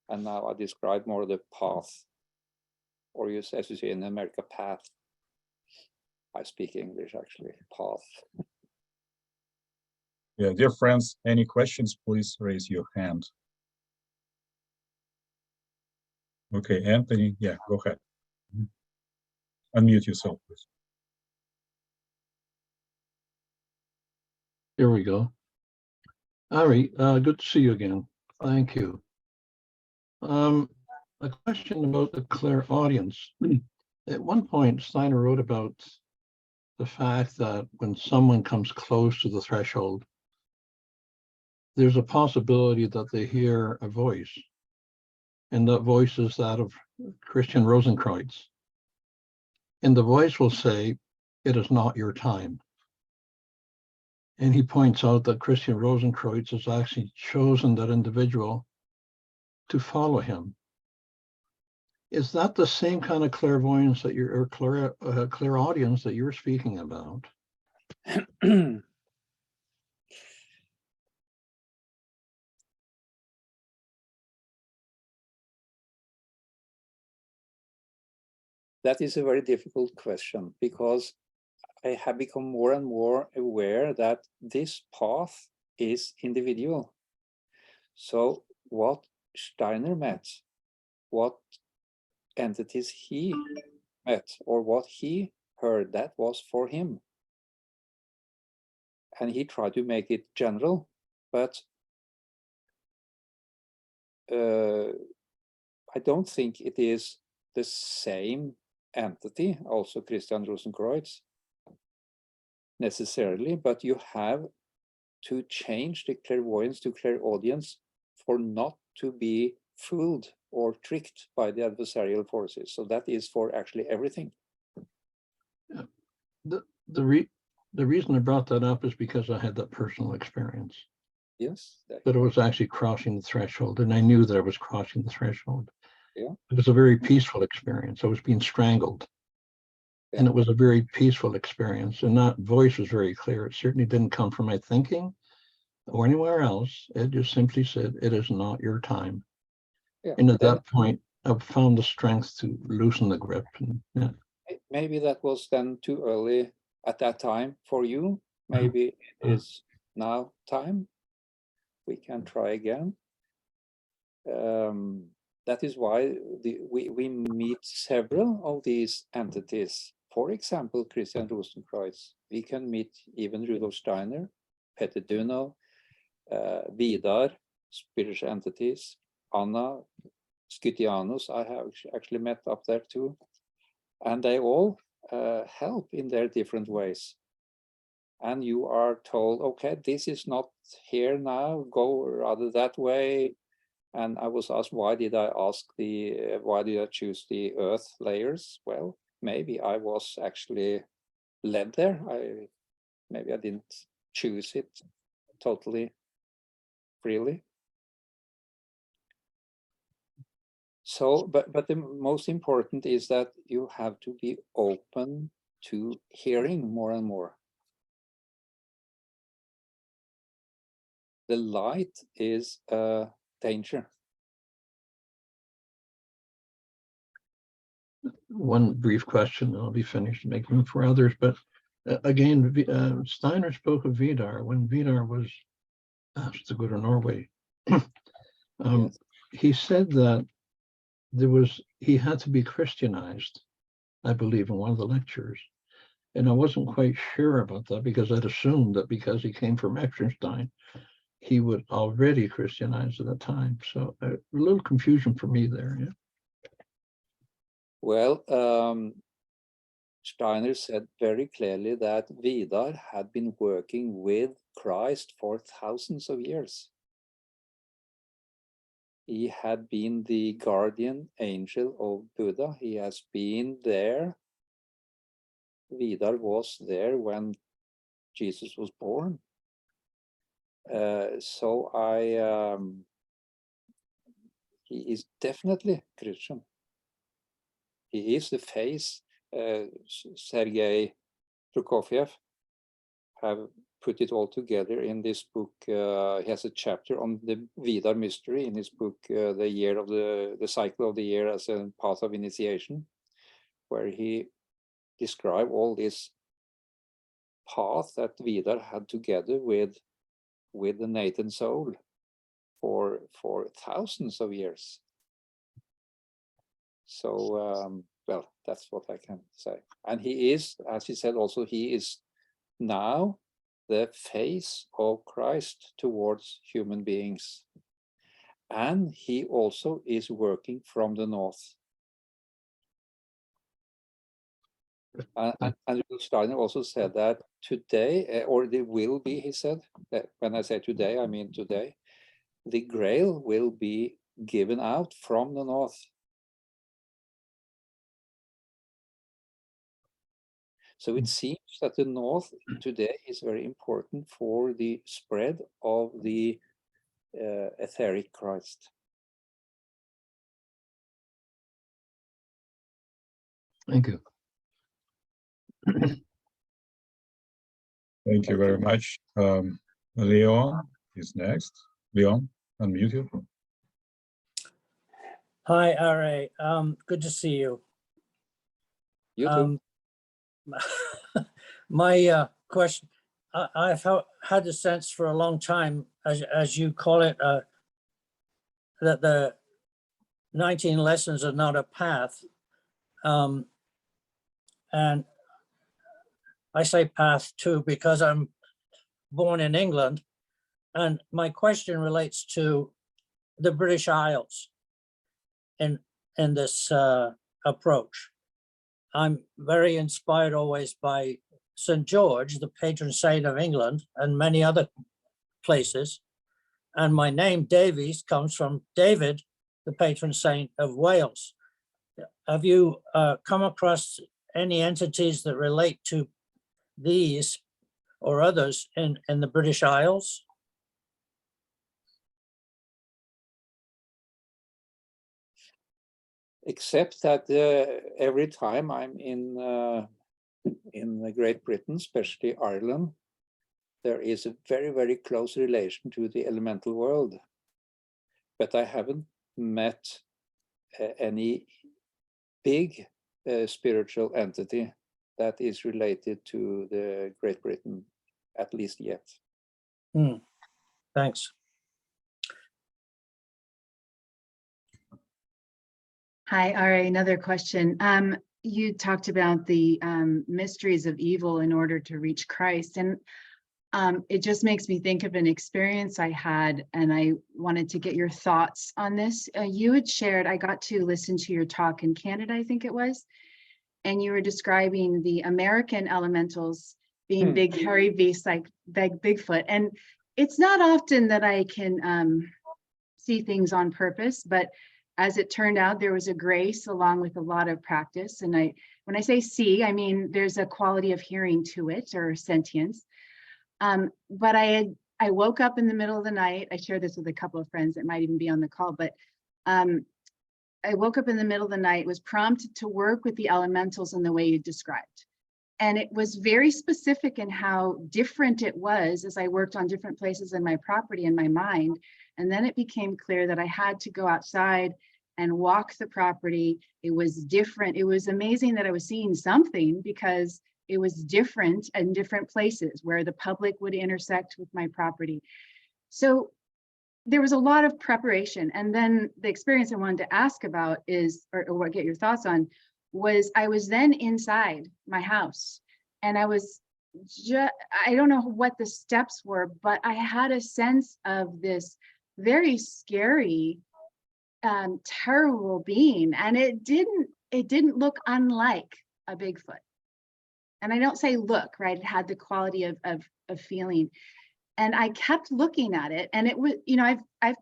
S1: and now I describe more the path, or you, as you say in America, path. I speak English actually, path.
S2: Yeah, dear friends, any questions, please raise your hand. Okay, Anthony, yeah, go ahead. Unmute yourself, please.
S7: Here we go. Ari, good to see you again. Thank you. A question about the clairaudience. At one point, Steiner wrote about the fact that when someone comes close to the threshold, there's a possibility that they hear a voice, and that voice is that of Christian Rosenkreuz. And the voice will say, "It is not your time." And he points out that Christian Rosenkreuz has actually chosen that individual to follow him. Is that the same kind of clairvoyance that you're, or clairaudience that you're speaking about?
S1: That is a very difficult question, because I have become more and more aware that this path is individual. So what Steiner met, what entities he met, or what he heard, that was for him. And he tried to make it general, but I don't think it is the same entity, also Christian Rosenkreuz, necessarily, but you have to change the clairvoyance to clairaudience for not to be fooled or tricked by the adversarial forces. So that is for actually everything.
S7: The reason I brought that up is because I had that personal experience.
S1: Yes.
S7: That it was actually crossing the threshold, and I knew that I was crossing the threshold.
S1: Yeah.
S7: It was a very peaceful experience. I was being strangled.
S1: Yeah.
S7: And it was a very peaceful experience. And that voice was very clear. It certainly didn't come from my thinking or anywhere else. It just simply said, "It is not your time."
S1: Yeah.
S7: And at that point, I found the strength to loosen the grip. And, yeah.
S1: Maybe that was then too early at that time for you. Maybe it is now time. We can try again. That is why we meet several of these entities. For example, Christian Rosenkreuz. We can meet even Rudolf Steiner, Peter Duno, Vidar, spiritual entities, Anna, Skytianus, I have actually met up there too. And they all help in their different ways. And you are told, okay, this is not here now, go rather that way. And I was asked, why did I choose the earth layers? Well, maybe I was actually led there. Maybe I didn't choose it totally freely. So, but the most important is that you have to be open to hearing more and more. The light is a danger.
S7: One brief question, I'll be finished, make room for others. But again, Steiner spoke of Vidar when Vidar was asked to go to Norway.
S1: Yes.
S7: He said that he had to be Christianized, I believe, in one of the lectures. And I wasn't quite sure about that, because I'd assumed that because he came from Echterstein, he would already Christianize at the time. So a little confusion for me there. Yeah.
S1: Well, Steiner said very clearly that Vidar had been working with Christ for thousands of years. He had been the guardian angel of Buddha. He has been there. Vidar was there when Jesus was born. He is definitely Christian. He is the face. Sergei Prokofiev have put it all together in this book. He has a chapter on the Vidar mystery in his book, the cycle of the year as a path of initiation, where he describes all this path that Vidar had together with the Nathan soul for thousands of years. So, well, that's what I can say. And he is, as he said also, he is now the face of Christ towards human beings. and he also is working from the north. And Rudolf Steiner also said that today, or there will be, he said, that when I say today, I mean today, the grail will be given out from the north. So it seems that the north today is very important for the spread of the etheric Christ.
S7: Thank you.
S2: Thank you very much. Leon is next. Leon, unmute you.
S8: Hi, Are. Good to see you.
S1: You too.
S8: My question, I've had the sense for a long time, as you call it, that the 19 lessons are not a path. And I say path too, because I'm born in England. And my question relates to the British Isles in this approach. I'm very inspired always by St. George, the patron saint of England, and many other places. And my name, Davies, comes from David, the patron saint of Wales. Have you come across any entities that relate to these or others in the British Isles?
S1: Except that every time I'm in Great Britain, especially Ireland, there is a very, very close relation to the elemental world. But I haven't met any big spiritual entity that is related to the Great Britain, at least yet.
S8: Thanks.
S5: Hi, Are, another question. You talked about the mysteries of evil in order to reach Christ, and it just makes me think of an experience I had, and I wanted to get your thoughts on this. You had shared, I got to listen to your talk in Canada, I think it was, and you were describing the American elementals being big, hairy beasts like Bigfoot. And it's not often that I can see things on purpose, but as it turned out, there was a grace along with a lot of practice. And when I say see, I mean, there's a quality of hearing to it, or sentience. But I woke up in the middle of the night. I shared this with a couple of friends that might even be on the call, but I woke up in the middle of the night, was prompted to work with the elementals in the way you described. And it was very specific in how different it was as I worked on different places in my property and my mind. And then it became clear that I had to go outside and walk the property. It was different. It was amazing that I was seeing something, because it was different in different places where the public would intersect with my property. So there was a lot of preparation. And then the experience I wanted to ask about is, or get your thoughts on, was I was then inside my house, and I was just, I don't know what the steps were, but I had a sense of this very scary, terrible being. And it didn't look unlike a Bigfoot. And I don't say look, right? It had the quality of feeling. And I kept looking at it, and it was, you know, I've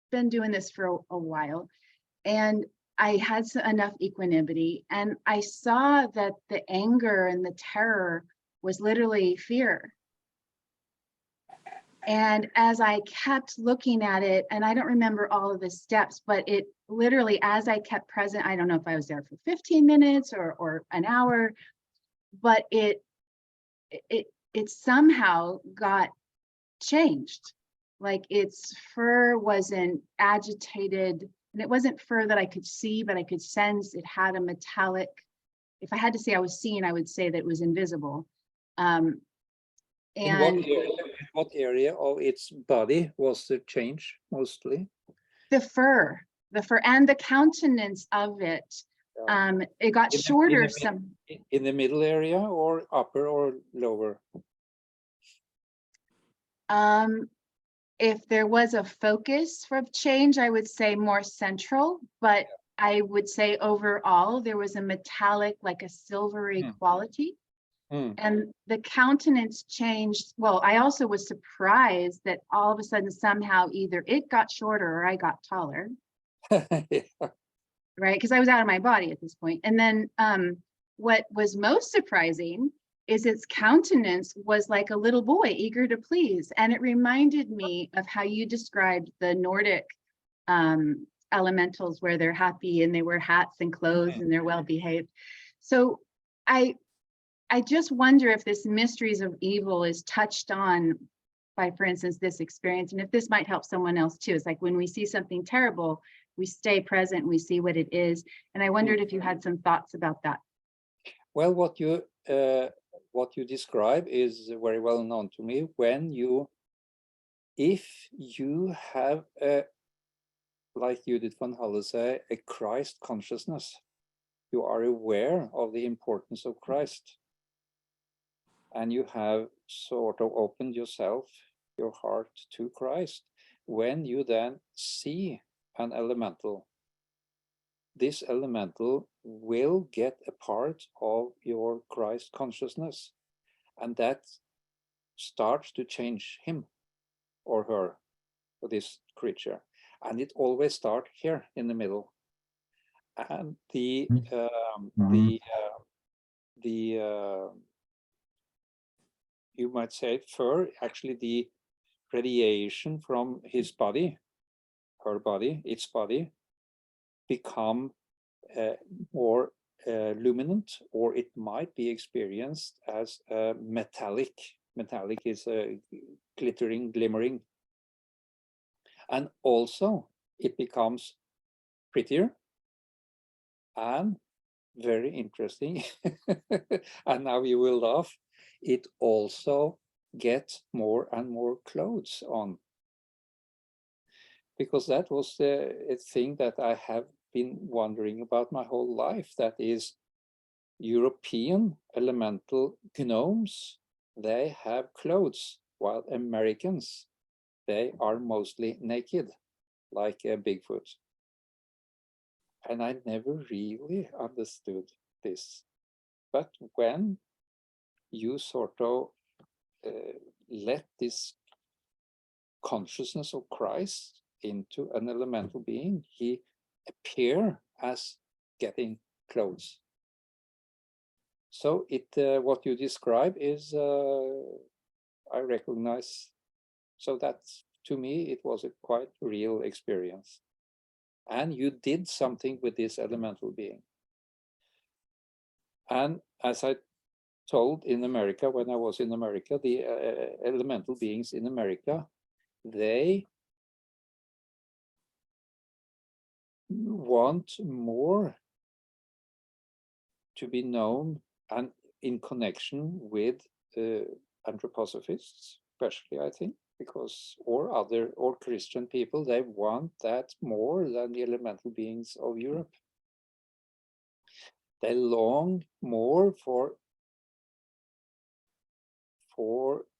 S5: been doing this for a while, and I had enough equanimity, and I saw that the anger and the terror was literally fear. And as I kept looking at it, and I don't remember all of the steps, but it literally, as I kept present, I don't know if I was there for 15 minutes or an hour, but it somehow got changed. Like its fur wasn't agitated, and it wasn't fur that I could see, but I could sense it had a metallic. If I had to say I was seeing, I would say that it was invisible. And
S1: in what area of its body was the change mostly?
S5: the fur and the countenance of it. It got shorter.
S1: In the middle area, or upper or lower?
S5: if there was a focus for change, I would say more central, but I would say overall, there was a metallic, like a silvery quality. And the countenance changed. Well, I also was surprised that all of a sudden, somehow, either it got shorter or I got taller,
S1: Yeah.
S5: right? Because I was out of my body at this point. And then what was most surprising is its countenance was like a little boy, eager to please. And it reminded me of how you described the Nordic elementals, where they're happy and they wear hats and clothes and they're well behaved. So I just wonder if this mysteries of evil is touched on by, for instance, this experience, and if this might help someone else too. It's like when we see something terrible, we stay present, we see what it is. And I wondered if you had some thoughts about that.
S1: Well, what you describe is very well known to me. If you have like Judith von Halle say, a Christ consciousness, you are aware of the importance of Christ, and you have sort of opened yourself, your heart to Christ. When you then see an elemental, this elemental will get a part of your Christ consciousness, and that starts to change him or her, or this creature. And it always starts here in the middle. And you might say actually the radiation from his body, her body, its body, become more luminant, or it might be experienced as metallic. Metallic is glittering, glimmering. And also it becomes prettier and very interesting. And now you will laugh. It also gets more and more clothes on. Because that was a thing that I have been wondering about my whole life. That is, European elemental gnomes, they have clothes, while Americans, they are mostly naked, like a Bigfoot. And I never really understood this. But when you sort of let this consciousness of Christ into an elemental being, he appear as getting clothes. So what you describe is, I recognize. So that's, to me, it was a quite real experience. And you did something with this elemental being. And as I told in America, when I was in America, the elemental beings in America, they want more to be known and in connection with anthroposophists, especially, I think, because or Christian people, they want that more than the elemental beings of Europe. They long more for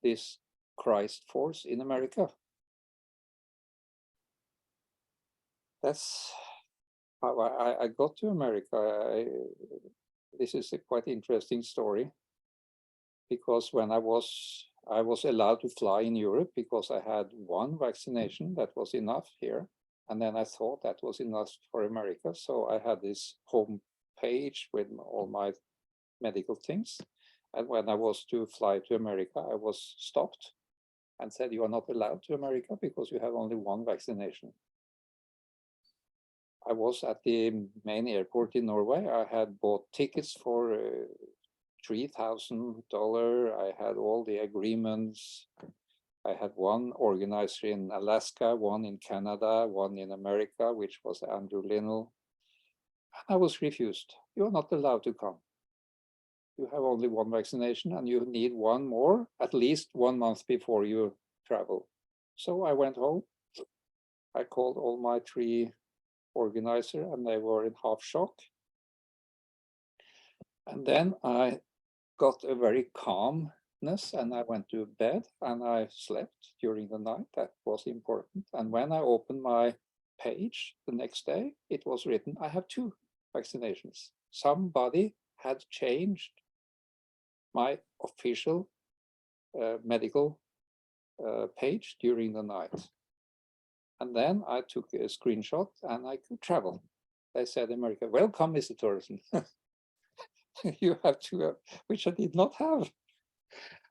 S1: this Christ force in America. That's how I got to America. This is a quite interesting story, because when I was allowed to fly in Europe because I had one vaccination that was enough here. And then I thought that was enough for America. So I had this home page with all my medical things. And when I was to fly to America, I was stopped and said, you are not allowed to America because you have only one vaccination. I was at the main airport in Norway. I had bought tickets for $3,000. I had all the agreements. I had one organizer in Alaska, one in Canada, one in America, which was Andrew Linnell. I was refused. You're not allowed to come. You have only one vaccination and you need one more, at least 1 month before you travel. So I went home. I called all my 3 organizers and they were in half shock. And then I got a very calm witness, and I went to bed and I slept during the night. That was important. And when I opened my page the next day, it was written, I have 2 vaccinations. Somebody had changed my official medical page during the night. And then I took a screenshot and I could travel. They said, America, welcome, Mr. Thoresen. You have 2, which I did not have.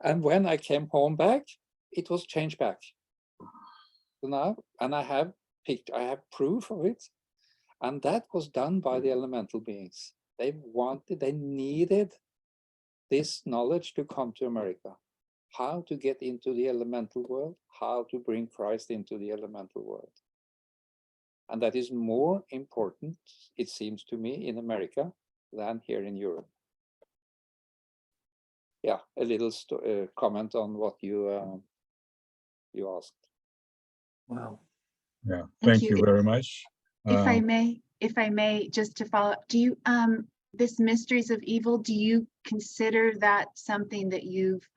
S1: And when I came home back, it was changed back. So now, and I have proof of it. And that was done by the elemental beings. They needed this knowledge to come to America. How to get into the elemental world, how to bring Christ into the elemental world. And that is more important, it seems to me, in America than here in Europe. Yeah, a little comment on what you asked.
S8: Wow.
S2: Yeah,
S5: Thank
S2: thank
S5: you.
S2: you very much.
S5: If I may, just to follow up, do you, this mysteries of evil, do you consider that something that you've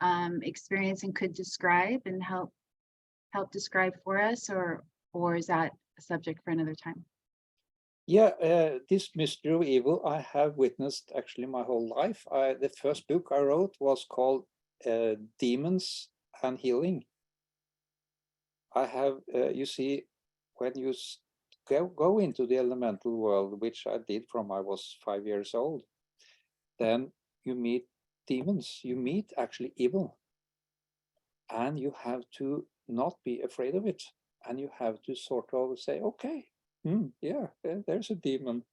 S5: experienced and could describe and help describe for us, or is that a subject for another time?
S1: Yeah, this mystery of evil I have witnessed actually my whole life. The first book I wrote was called Demons and Healing. I have, you see, when you go into the elemental world, which I did from I was 5 years old, then you meet demons, you meet actually evil. And you have to not be afraid of it. And you have to sort of say, okay, yeah, there's a demon.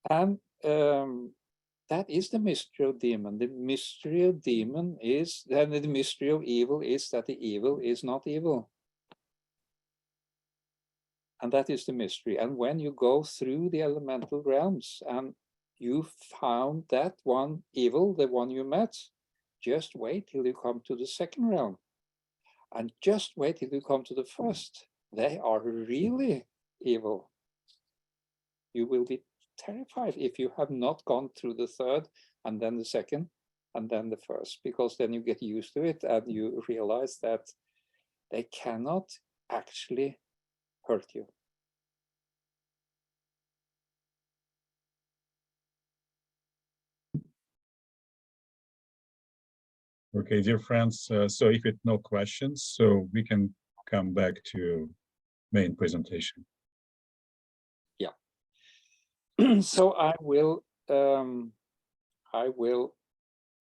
S1: And that is the mystery of demon. The mystery of demon is, then the mystery of evil is that the evil is not evil. And that is the mystery. And when you go through the elemental realms and you found that one evil, the one you met, just wait till you come to the second realm. And just wait till you come to the first. They are really evil. You will be terrified if you have not gone through the third and then the second and then the first, because then you get used to it and you realize that they cannot actually hurt you.
S2: Okay, dear friends, so if it's no questions, so we can come back to main presentation.
S1: Yeah. So I will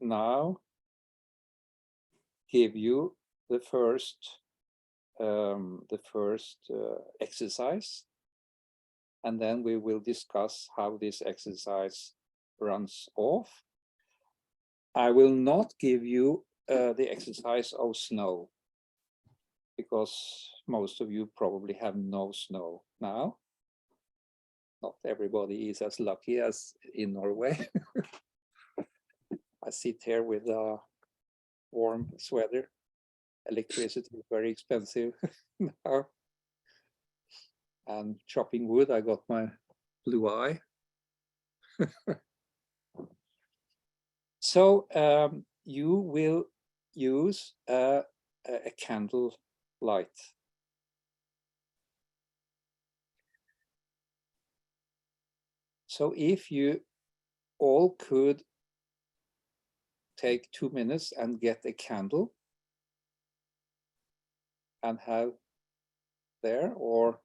S1: now give you the first exercise, and then we will discuss how this exercise runs off. I will not give you the exercise of snow, because most of you probably have no snow now. Not everybody is as lucky as in Norway. I sit here with a warm sweater. Electricity is very expensive now. And chopping wood, I got my blue eye. So you will use a candle light. So if you all could take 2 minutes and get a candle and have there, or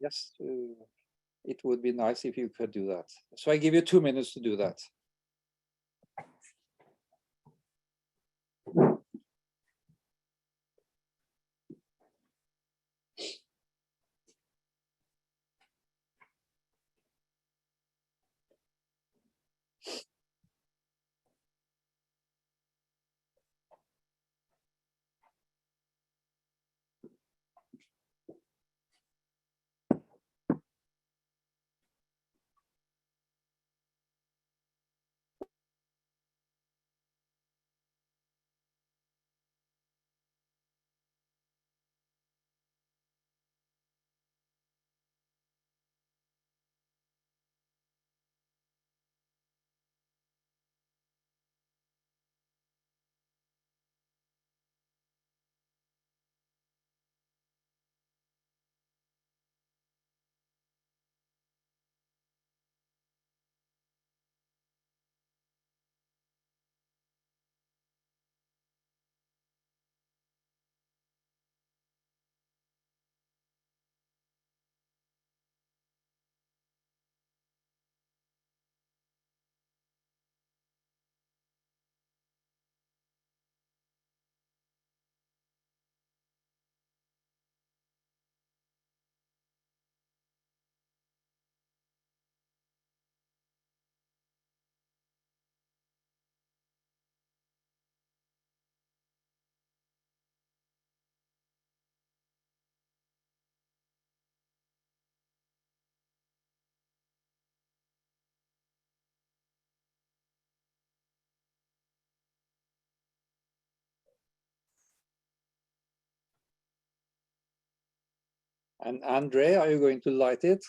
S1: yes, it would be nice if you could do that. So I give you 2 minutes to do that. And Andre, are you going to light it?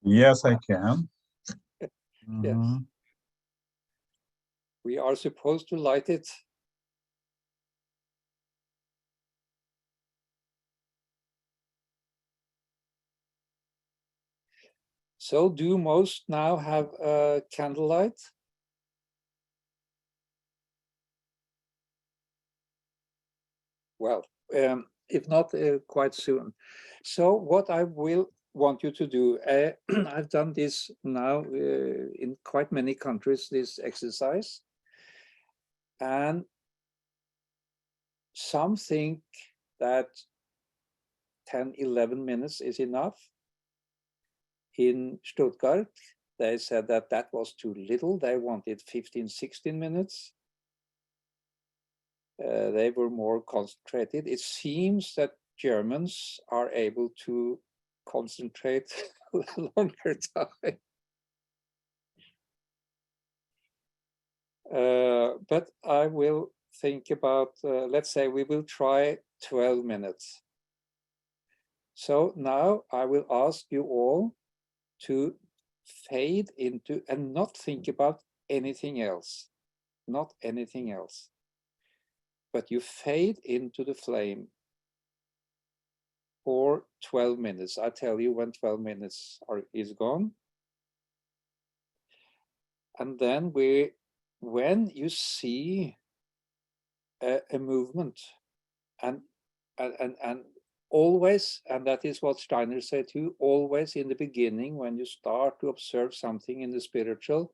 S2: Yes, I can.
S1: Yes.
S2: Mhm.
S1: We are supposed to light it. So do most now have a candlelight? Well, if not, quite soon. So what I will want you to do, I've done this now in quite many countries, this exercise. And some think that 10, 11 minutes is enough. In Stuttgart, they said that that was too little. They wanted 15, 16 minutes. They were more concentrated. It seems that Germans are able to concentrate a longer time. But I will think about, let's say we will try 12 minutes. So now I will ask you all to fade into and not think about anything else, not anything else. But you fade into the flame for 12 minutes. I tell you when 12 minutes is gone. And then when you see a movement and always, and that is what Steiner said too, always in the beginning, when you start to observe something in the spiritual,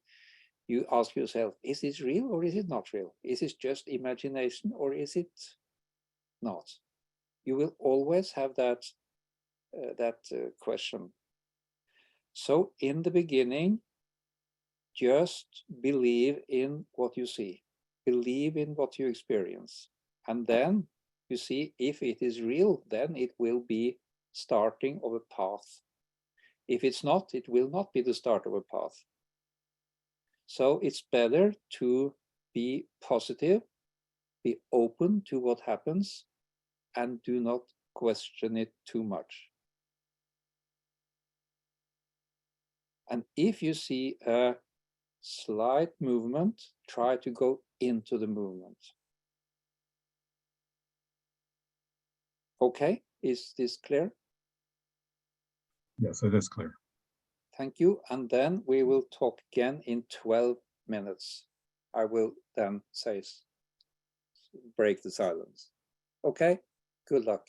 S1: you ask yourself, is this real or is it not real? Is it just imagination or is it not? You will always have that question. So in the beginning, just believe in what you see, believe in what you experience. And then you see if it is real, then it will be starting of a path. If it's not, it will not be the start of a path. So it's better to be positive, be open to what happens, and do not question it too much. And if you see a slight movement, try to go into the movement. Okay, is this clear?
S2: Yes, it is clear.
S1: Thank you. And then we will talk again in 12 minutes. I will then say, break the silence. Okay, good luck.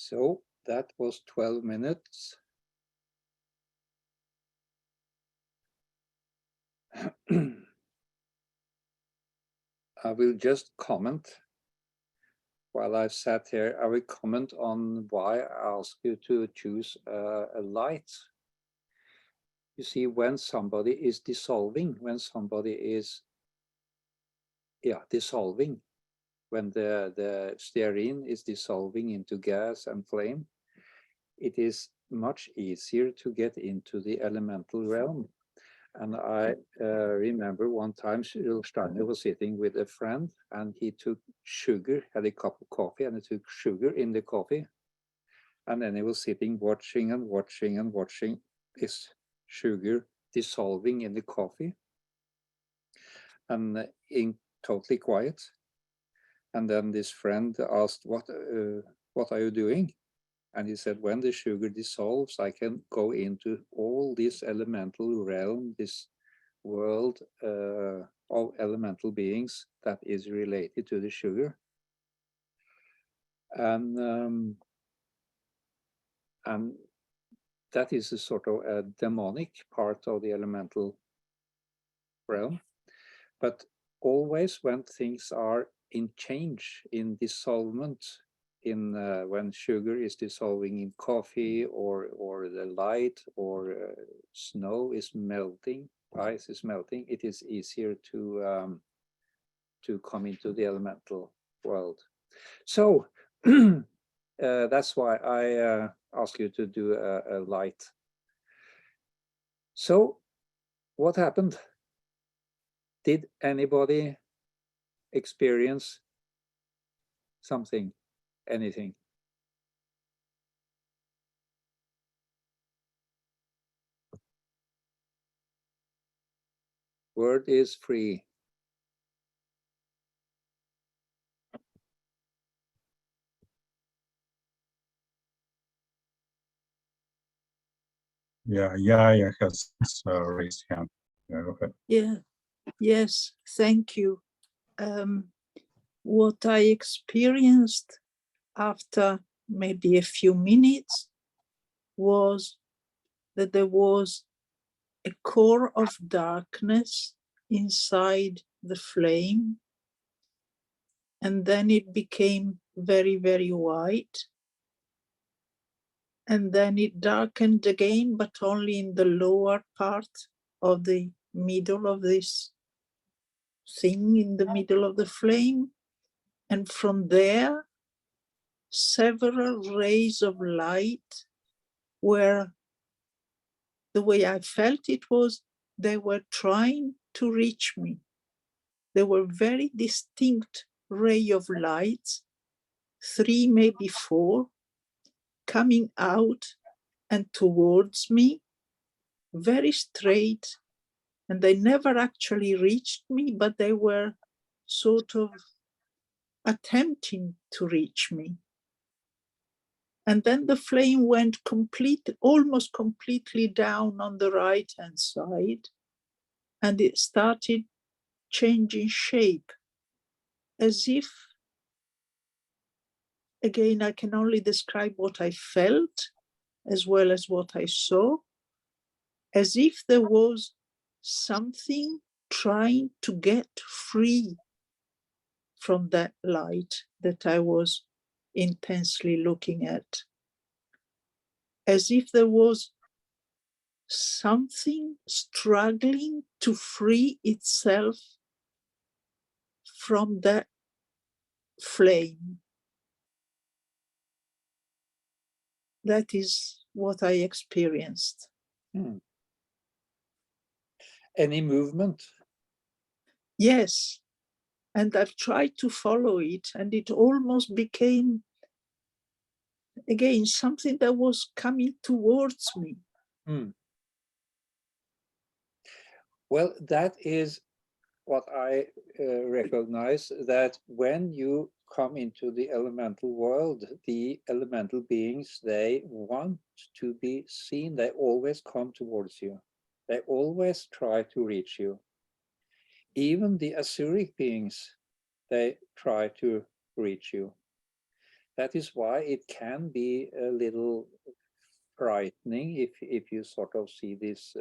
S1: So that was 12 minutes. I will just comment while I've sat here. I will comment on why I ask you to choose a light. You see, when somebody is dissolving, when somebody is dissolving, when the stearine is dissolving into gas and flame, it is much easier to get into the elemental realm. And I remember one time Rudolf Steiner was sitting with a friend, and he took sugar, had a cup of coffee, and he took sugar in the coffee. And then he was sitting watching and watching and watching this sugar dissolving in the coffee, and in totally quiet. And then this friend asked, what are you doing? And he said, when the sugar dissolves, I can go into all this elemental realm, this world of elemental beings that is related to the sugar. And that is a sort of a demonic part of the elemental realm. But always when things are in change, in dissolvement, in when sugar is dissolving in coffee, or the light, or snow is melting, ice is melting, it is easier to come into the elemental world. So that's why I ask you to do a light. So what happened? Did anybody experience something, anything? Word is free.
S2: Yeah, Yaya has raised hand. Yeah, go ahead.
S9: Yeah, yes, thank you. What I experienced after maybe a few minutes was that there was a core of darkness inside the flame, and then it became very, very white. And then it darkened again, but only in the lower part of the middle of this thing, in the middle of the flame. And from there, several rays of light were, the way I felt it was, they were trying to reach me. They were very distinct ray of light, 3, maybe 4, coming out and towards me, very straight. And they never actually reached me, but they were sort of attempting to reach me. And then the flame went almost completely down on the right-hand side, and it started changing shape, as if, again, I can only describe what I felt as well as what I saw, as if there was something trying to get free from that light that I was intensely looking at. As if there was something struggling to free itself from that flame. That is what I experienced.
S1: Any movement?
S9: Yes, and I've tried to follow it, and it almost became, again, something that was coming towards me.
S1: Well, that is what I recognize, that when you come into the elemental world, the elemental beings, they want to be seen. They always come towards you. They always try to reach you. Even the etheric beings, they try to reach you. that is why it can be a little frightening if you sort of see these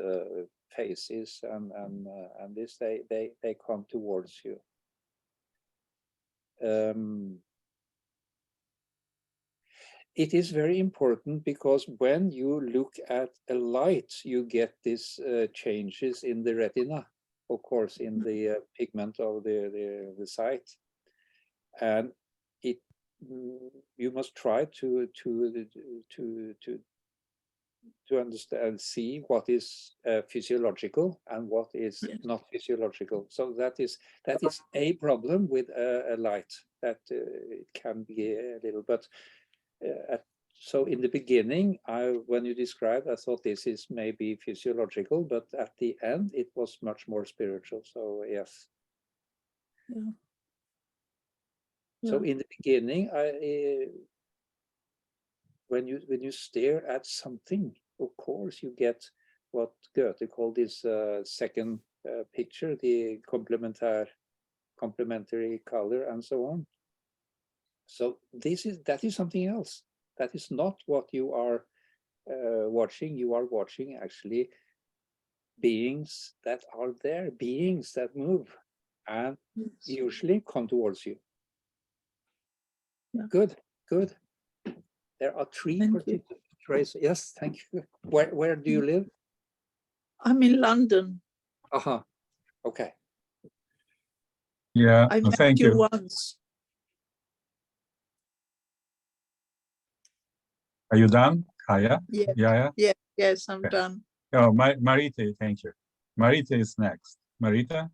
S1: faces and this they come towards you. It is very important because when you look at a light, you get these changes in the retina, of course, in the pigment of the sight, and it you must try to understand, see what is physiological and what is not physiological. So that is a problem with a light, that it can be a little, but so in the beginning, when you described, I thought this is maybe physiological, but at the end it was much more spiritual. So yes.
S9: Yeah.
S1: So in the beginning, when you stare at something, of course you get what Goethe called this second picture, the complementary color and so on. So that is something else. That is not what you are watching. You are watching actually beings that are there, beings that move and usually come towards you.
S9: Yeah.
S1: Good, good. There are three particular traits. Yes, thank you. Where do you live?
S9: I'm in London.
S1: Uh-huh. Okay.
S2: Yeah,
S9: I met
S2: thank
S9: you
S2: you.
S9: once.
S2: Are you done, Kaya?
S9: Yeah.
S2: Yeah.
S9: Yes, I'm
S2: Okay.
S9: done.
S2: Oh, Marita, thank you. Marita is next. Marita?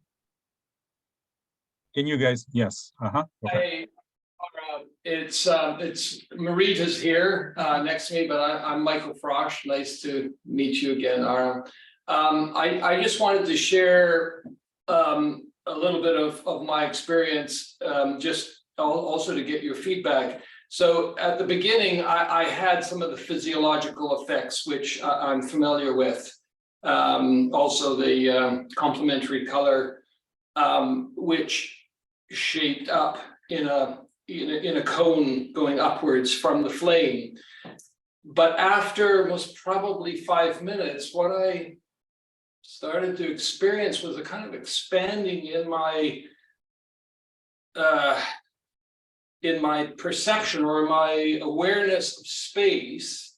S2: Can you guys, yes, okay.
S10: Hey, it's Marita's here next to me, but I'm Michael Frosch. Nice to meet you again, Ara. I just wanted to share a little bit of my experience, just also to get your feedback. So at the beginning, I had some of the physiological effects, which I'm familiar with. Also the complementary color, which shaped up in a cone going upwards from the flame. But after most probably 5 minutes, what I started to experience was a kind of expanding in my perception or my awareness of space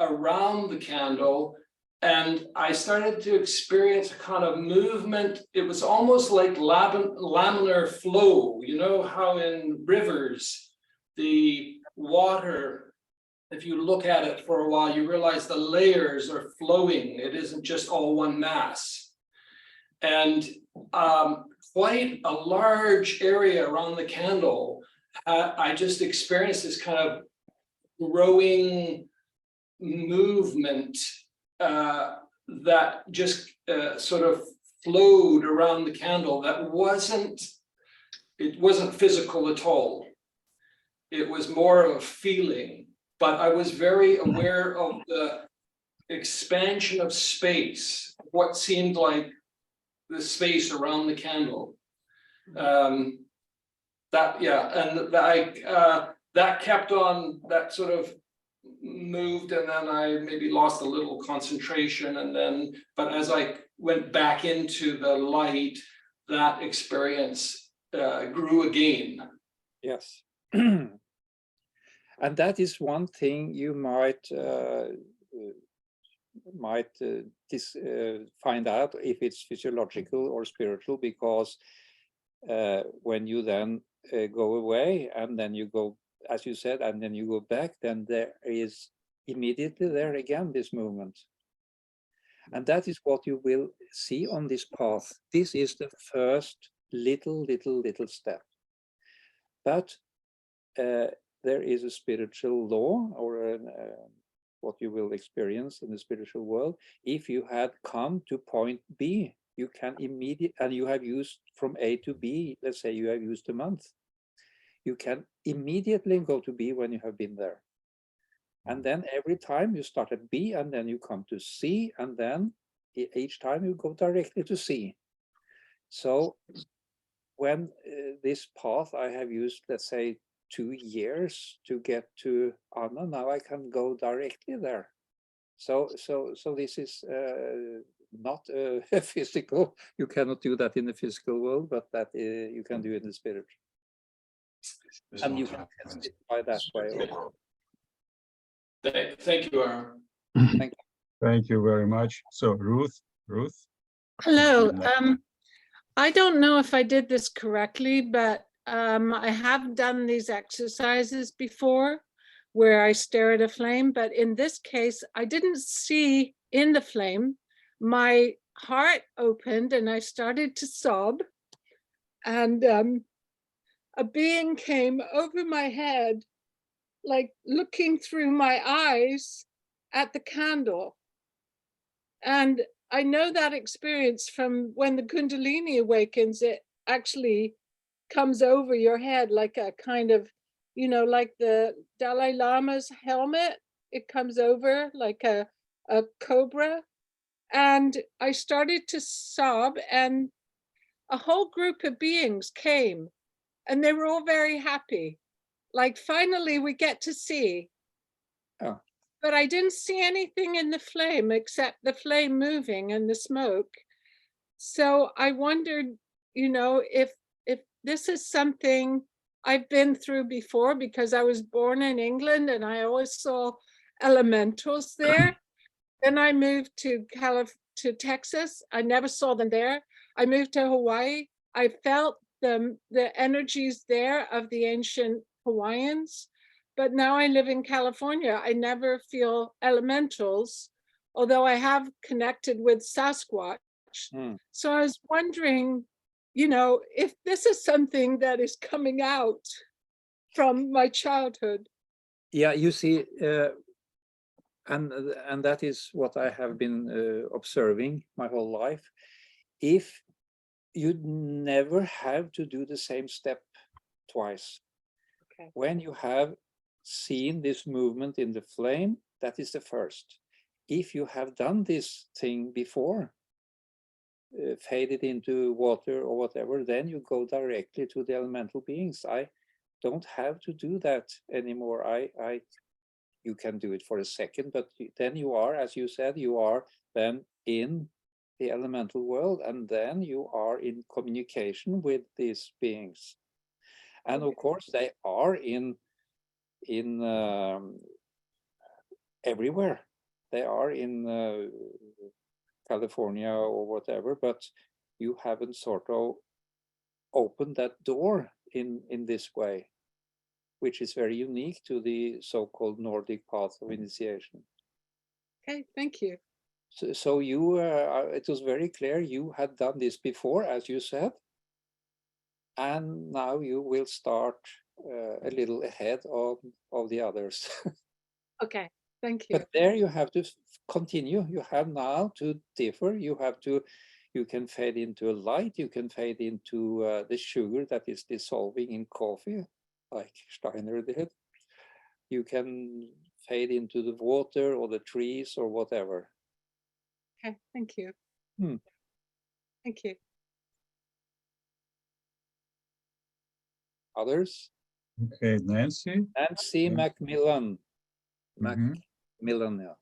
S10: around the candle. And I started to experience a kind of movement. It was almost like laminar flow. You know how in rivers, the water, if you look at it for a while, you realize the layers are flowing. It isn't just all one mass. And quite a large area around the candle, I just experienced this kind of growing movement that just sort of flowed around the candle. That wasn't physical at all. It was more of a feeling, but I was very aware of the expansion of space, what seemed like the space around the candle. That kept on, that sort of moved, and then I maybe lost a little concentration, and then, but as I went back into the light, that experience grew again.
S1: Yes. And that is one thing you might find out if it's physiological or spiritual, because when you then go away and then you go, as you said, and then you go back, then there is immediately there again this movement. And that is what you will see on this path. This is the first little step. But there is a spiritual law, or what you will experience in the spiritual world. If you had come to point B, you can immediately, and you have used from A to B, let's say you have used a month, you can immediately go to B when you have been there. And then every time you start at B and then you come to C, and then each time you go directly to C. So when this path I have used, let's say 2 years to get to Anna. Now I can go directly there. So this is not physical. You cannot do that in the physical world, but that you can do it in the spirit. And you can test it by that way.
S10: Thank you, Aaron.
S2: Thank you very much. So Ruth.
S11: Hello. I don't know if I did this correctly, but I have done these exercises before where I stare at a flame, but in this case, I didn't see in the flame. My heart opened and I started to sob, and a being came over my head, like looking through my eyes at the candle. And I know that experience from when the Kundalini awakens. It actually comes over your head like a kind of, you know, like the Dalai Lama's helmet. It comes over like a cobra. And I started to sob, and a whole group of beings came, and they were all very happy. Like, finally we get to see.
S1: Oh.
S11: But I didn't see anything in the flame except the flame moving and the smoke. So I wondered, you know, if this is something I've been through before, because I was born in England and I always saw elementals there. Then I moved to Texas. I never saw them there. I moved to Hawaii. I felt the energies there of the ancient Hawaiians. But now I live in California. I never feel elementals, although I have connected with Sasquatch. So I was wondering, you know, if this is something that is coming out from my childhood.
S1: Yeah, you see, and that is what I have been observing my whole life. If you never have to do the same step twice.
S11: Okay.
S1: When you have seen this movement in the flame, that is the first. If you have done this thing before, faded into water or whatever, then you go directly to the elemental beings. I don't have to do that anymore. You can do it for a second, but then you are, as you said, you are then in the elemental world, and then you are in communication with these beings. And of course, they are in everywhere. They are in California or whatever, but you haven't sort of opened that door in this way, which is very unique to the so-called Nordic path of initiation.
S11: Okay, thank you.
S1: So you, it was very clear you had done this before, as you said, and now you will start a little ahead of the others.
S11: Okay, thank you.
S1: But there you have to continue. You have now to differ. You can fade into a light. You can fade into the sugar that is dissolving in coffee, like Steiner did. You can fade into the water or the trees or whatever.
S11: Okay, thank you. Thank you.
S1: Others?
S2: Okay, Nancy.
S1: Nancy Macmillan.
S2: Mhm.
S1: Macmillan, yeah.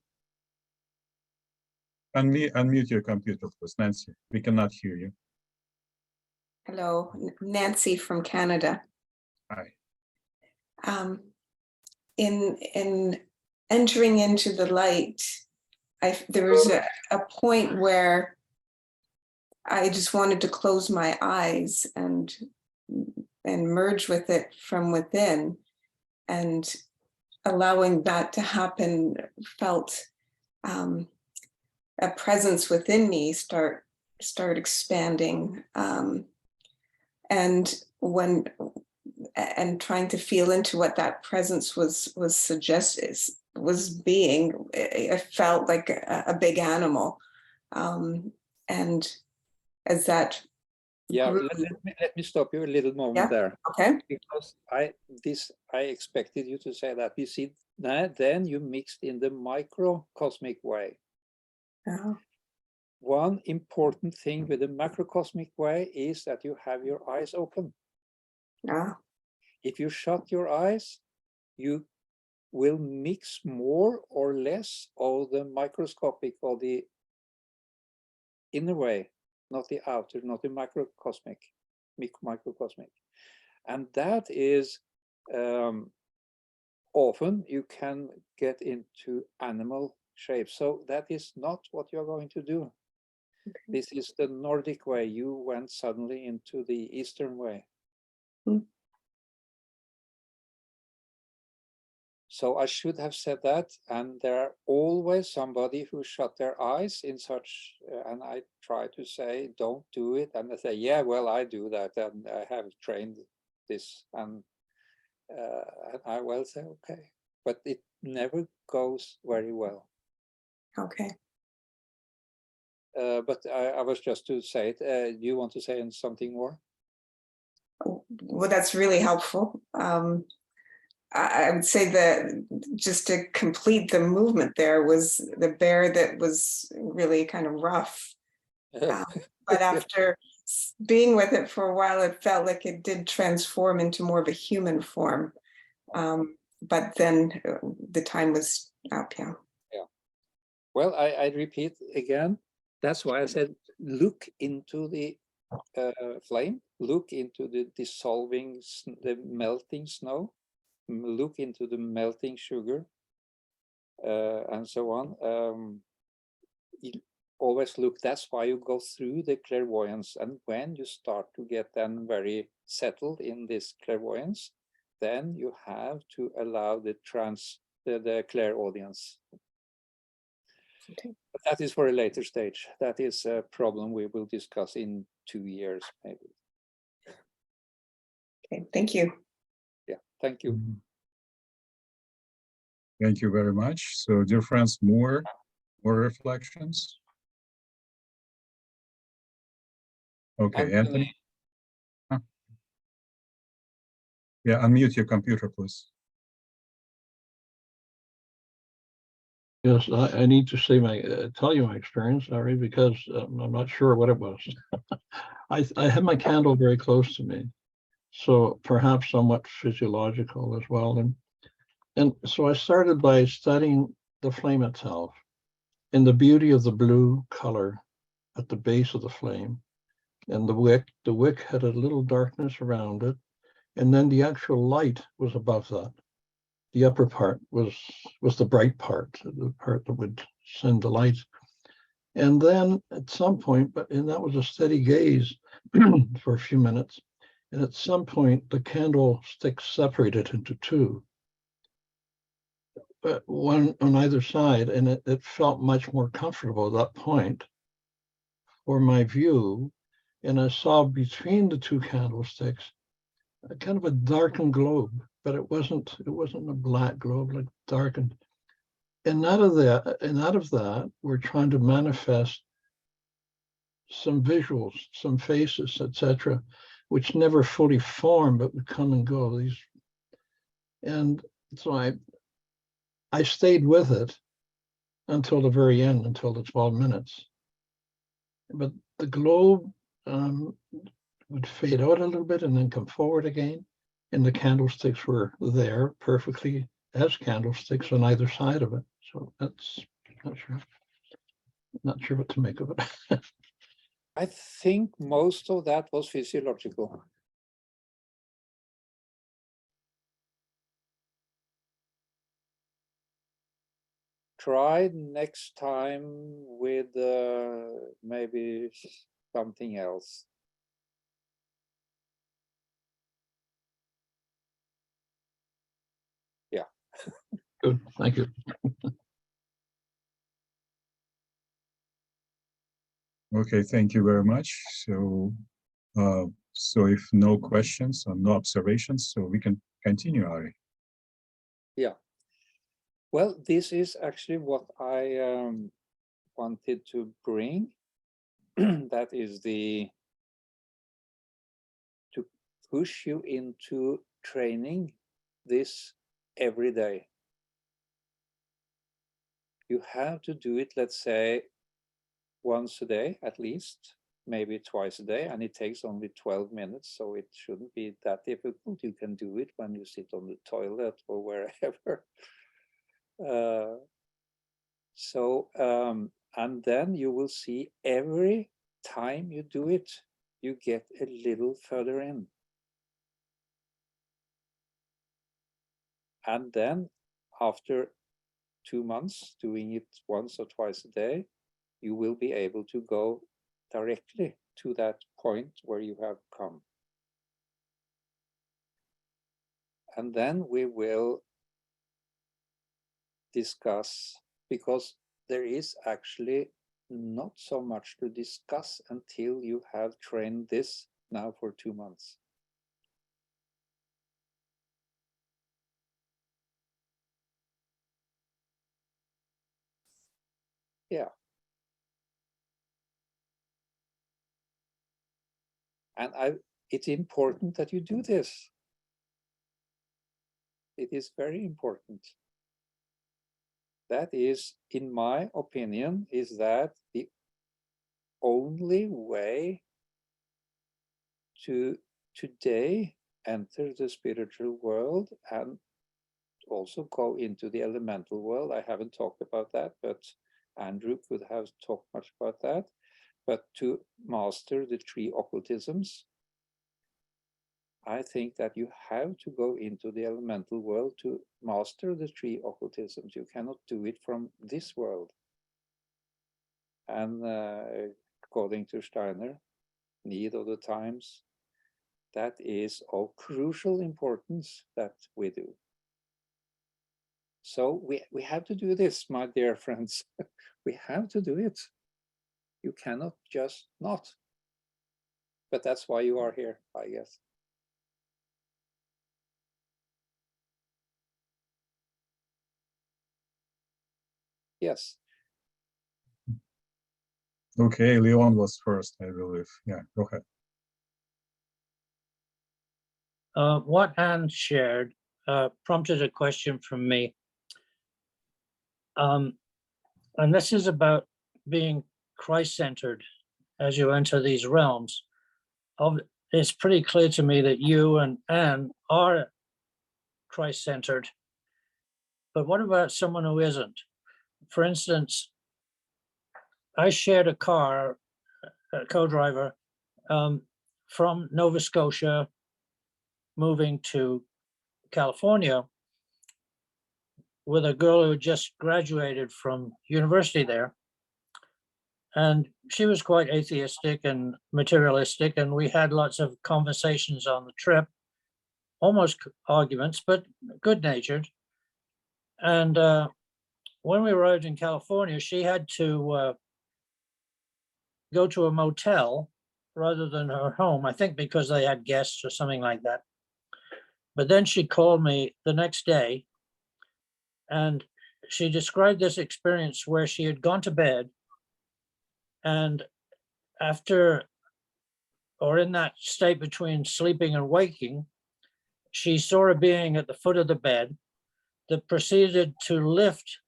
S2: Unmute your computer, please, Nancy. We cannot hear you.
S12: Hello, Nancy from Canada.
S2: Hi.
S12: In entering into the light, there was a point where I just wanted to close my eyes and merge with it from within, and allowing that to happen felt a presence within me start expanding, and trying to feel into what that presence was being. It felt like a big animal, and as that grew,
S1: let me stop you a little moment there.
S12: Okay.
S1: Because I expected you to say that. You see, then you mixed in the microcosmic way. One important thing with the macrocosmic way is that you have your eyes open. if you shut your eyes, you will mix more or less of the microscopic or the inner way, not the outer, not the microcosmic. And that is often you can get into animal shape. So that is not what you're going to do. Okay. This is the Nordic way. You went suddenly into the Eastern way. So I should have said that, and there are always somebody who shut their eyes in such, and I try to say, don't do it, and they say, yeah, well, I do that, and I have trained this, and I will say, okay, but it never goes very well.
S12: Okay.
S1: But I was just to say it. Do you want to say something more?
S12: Well, that's really helpful. I would say that just to complete the movement there was the bear that was really kind of rough. But after being with it for a while, it felt like it did transform into more of a human form. But then the time was up, yeah.
S1: Yeah. Well, I repeat again, that's why I said, look into the flame, look into the dissolving, the melting snow, look into the melting sugar, and so on. Always look, that's why you go through the clairvoyance. And when you start to get then very settled in this clairvoyance, then you have to allow the clairaudience. Okay. But that is for a later stage. That is a problem we will discuss in 2 years, maybe.
S12: Okay, thank you.
S1: Yeah, thank you.
S2: Thank you very much. So, dear friends, more reflections? Okay, Anthony. Huh? Yeah, unmute your computer, please.
S7: Yes, I need to say tell you my experience, Ari, because I'm not sure what it was. I had my candle very close to me, so perhaps somewhat physiological as well. And so I started by studying the flame itself and the beauty of the blue color at the base of the flame. And the wick had a little darkness around it, and then the actual light was above that. The upper part was the bright part, the part that would send the light. And then at some point, and that was a steady gaze for a few minutes. And at some point, the candlestick separated into two, one on either side, and it felt much more comfortable at that point for my view. And I saw between the two candlesticks a kind of a darkened globe, but it wasn't a black globe, like darkened. And out of that, we're trying to manifest some visuals, some faces, etc., which never fully form, but would come and go. And so I stayed with it until the very end, until the 12 minutes. But the globe would fade out a little bit and then come forward again. And the candlesticks were there perfectly as candlesticks on either side of it. So that's not sure what to make of it.
S1: I think most of that was physiological. Try next time with maybe something else. Yeah.
S7: Good, thank you.
S2: Okay, thank you very much. So, so if no questions or no observations, so we can continue, Ari.
S1: Yeah. Well, this is actually what I wanted to bring. That is to push you into training this every day. You have to do it, let's say, once a day at least, maybe twice a day, and it takes only 12 minutes, so it shouldn't be that difficult. You can do it when you sit on the toilet or wherever. And then you will see every time you do it, you get a little further in. And then after 2 months doing it once or twice a day, you will be able to go directly to that point where you have come. And then we will discuss, because there is actually not so much to discuss until you have trained this now for 2 months. Yeah. And it's important that you do this. It is very important. That is, in my opinion, is that the only way to today enter the spiritual world and also go into the elemental world. I haven't talked about that, but Andrew could have talked much about that. But to master the 3 occultisms, I think that you have to go into the elemental world to master the 3 occultisms. You cannot do it from this world. And according to Steiner, need of the times, that is of crucial importance that we do. So we have to do this, my dear friends. We have to do it. You cannot just not. But that's why you are here, I guess. Yes.
S2: Okay, Leon was first, I believe. Yeah, go ahead.
S8: What Anne shared prompted a question from me. And this is about being Christ-centered as you enter these realms. It's pretty clear to me that you and Anne are Christ-centered. But what about someone who isn't? For instance, I shared a car, a co-driver, from Nova Scotia, moving to California with a girl who had just graduated from university there. And she was quite atheistic and materialistic, and we had lots of conversations on the trip, almost arguments, but good-natured. And when we arrived in California, she had to go to a motel rather than her home, I think because they had guests or something like that. But then she called me the next day, and she described this experience where she had gone to bed, and after, or in that state between sleeping and waking, she saw a being at the foot of the bed that proceeded to lift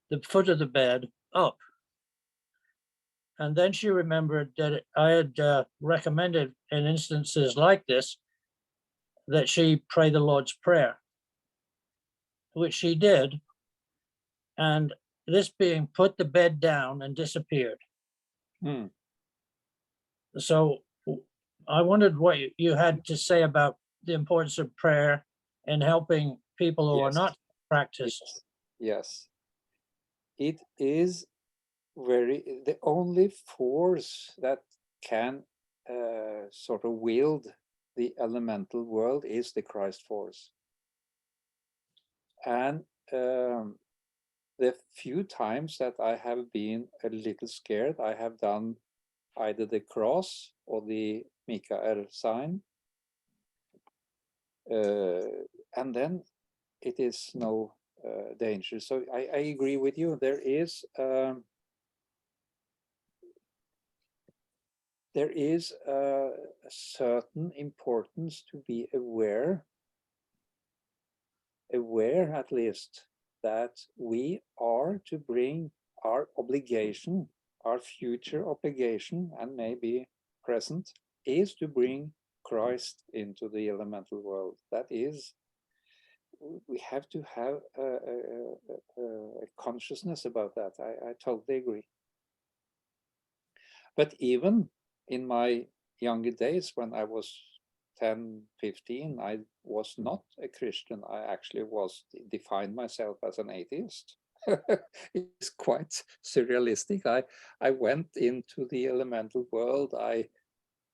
S8: the foot of the bed up. And then she remembered that I had recommended in instances like this that she pray the Lord's Prayer, which she did. And this being put the bed down and disappeared. So I wondered what you had to say about the importance of prayer and helping people who are not practiced.
S1: Yes. It is the only force that can sort of wield the elemental world is the Christ force. And the few times that I have been a little scared, I have done either the cross or the Mikael sign. And then it is no danger. So I agree with you. There is a certain importance to be aware at least, that we are to bring our obligation, our future obligation, and maybe present is to bring Christ into the elemental world. That is, we have to have a consciousness about that. I totally agree. But even in my younger days, when I was 10, 15, I was not a Christian. I actually defined myself as an atheist. It's quite surrealistic. I went into the elemental world. I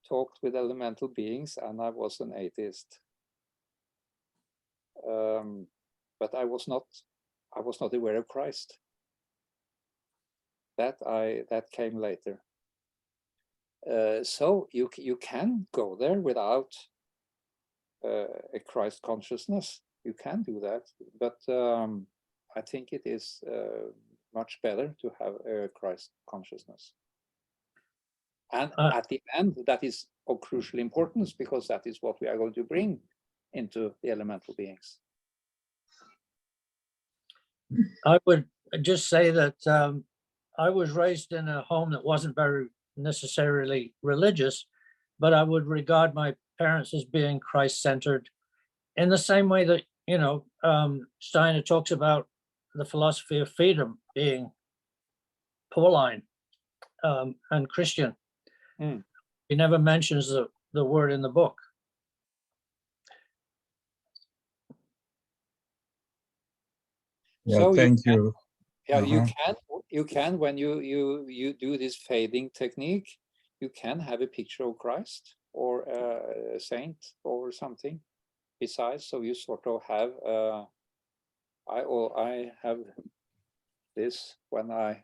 S1: talked with elemental beings, and I was an atheist. But I was not aware of Christ. That came later. So you can go there without a Christ consciousness. You can do that, but I think it is much better to have a Christ consciousness. And at the end, that is of crucial importance, because that is what we are going to bring into the elemental beings.
S8: I would just say that I was raised in a home that wasn't very necessarily religious, but I would regard my parents as being Christ-centered in the same way that, you know, Steiner talks about the philosophy of freedom being Pauline and Christian. He never mentions the word in the book.
S2: Yeah,
S1: So
S2: thank you.
S1: Yeah, you can when you do this fading technique, you can have a picture of Christ or a saint or something besides. So you sort of have I have this when I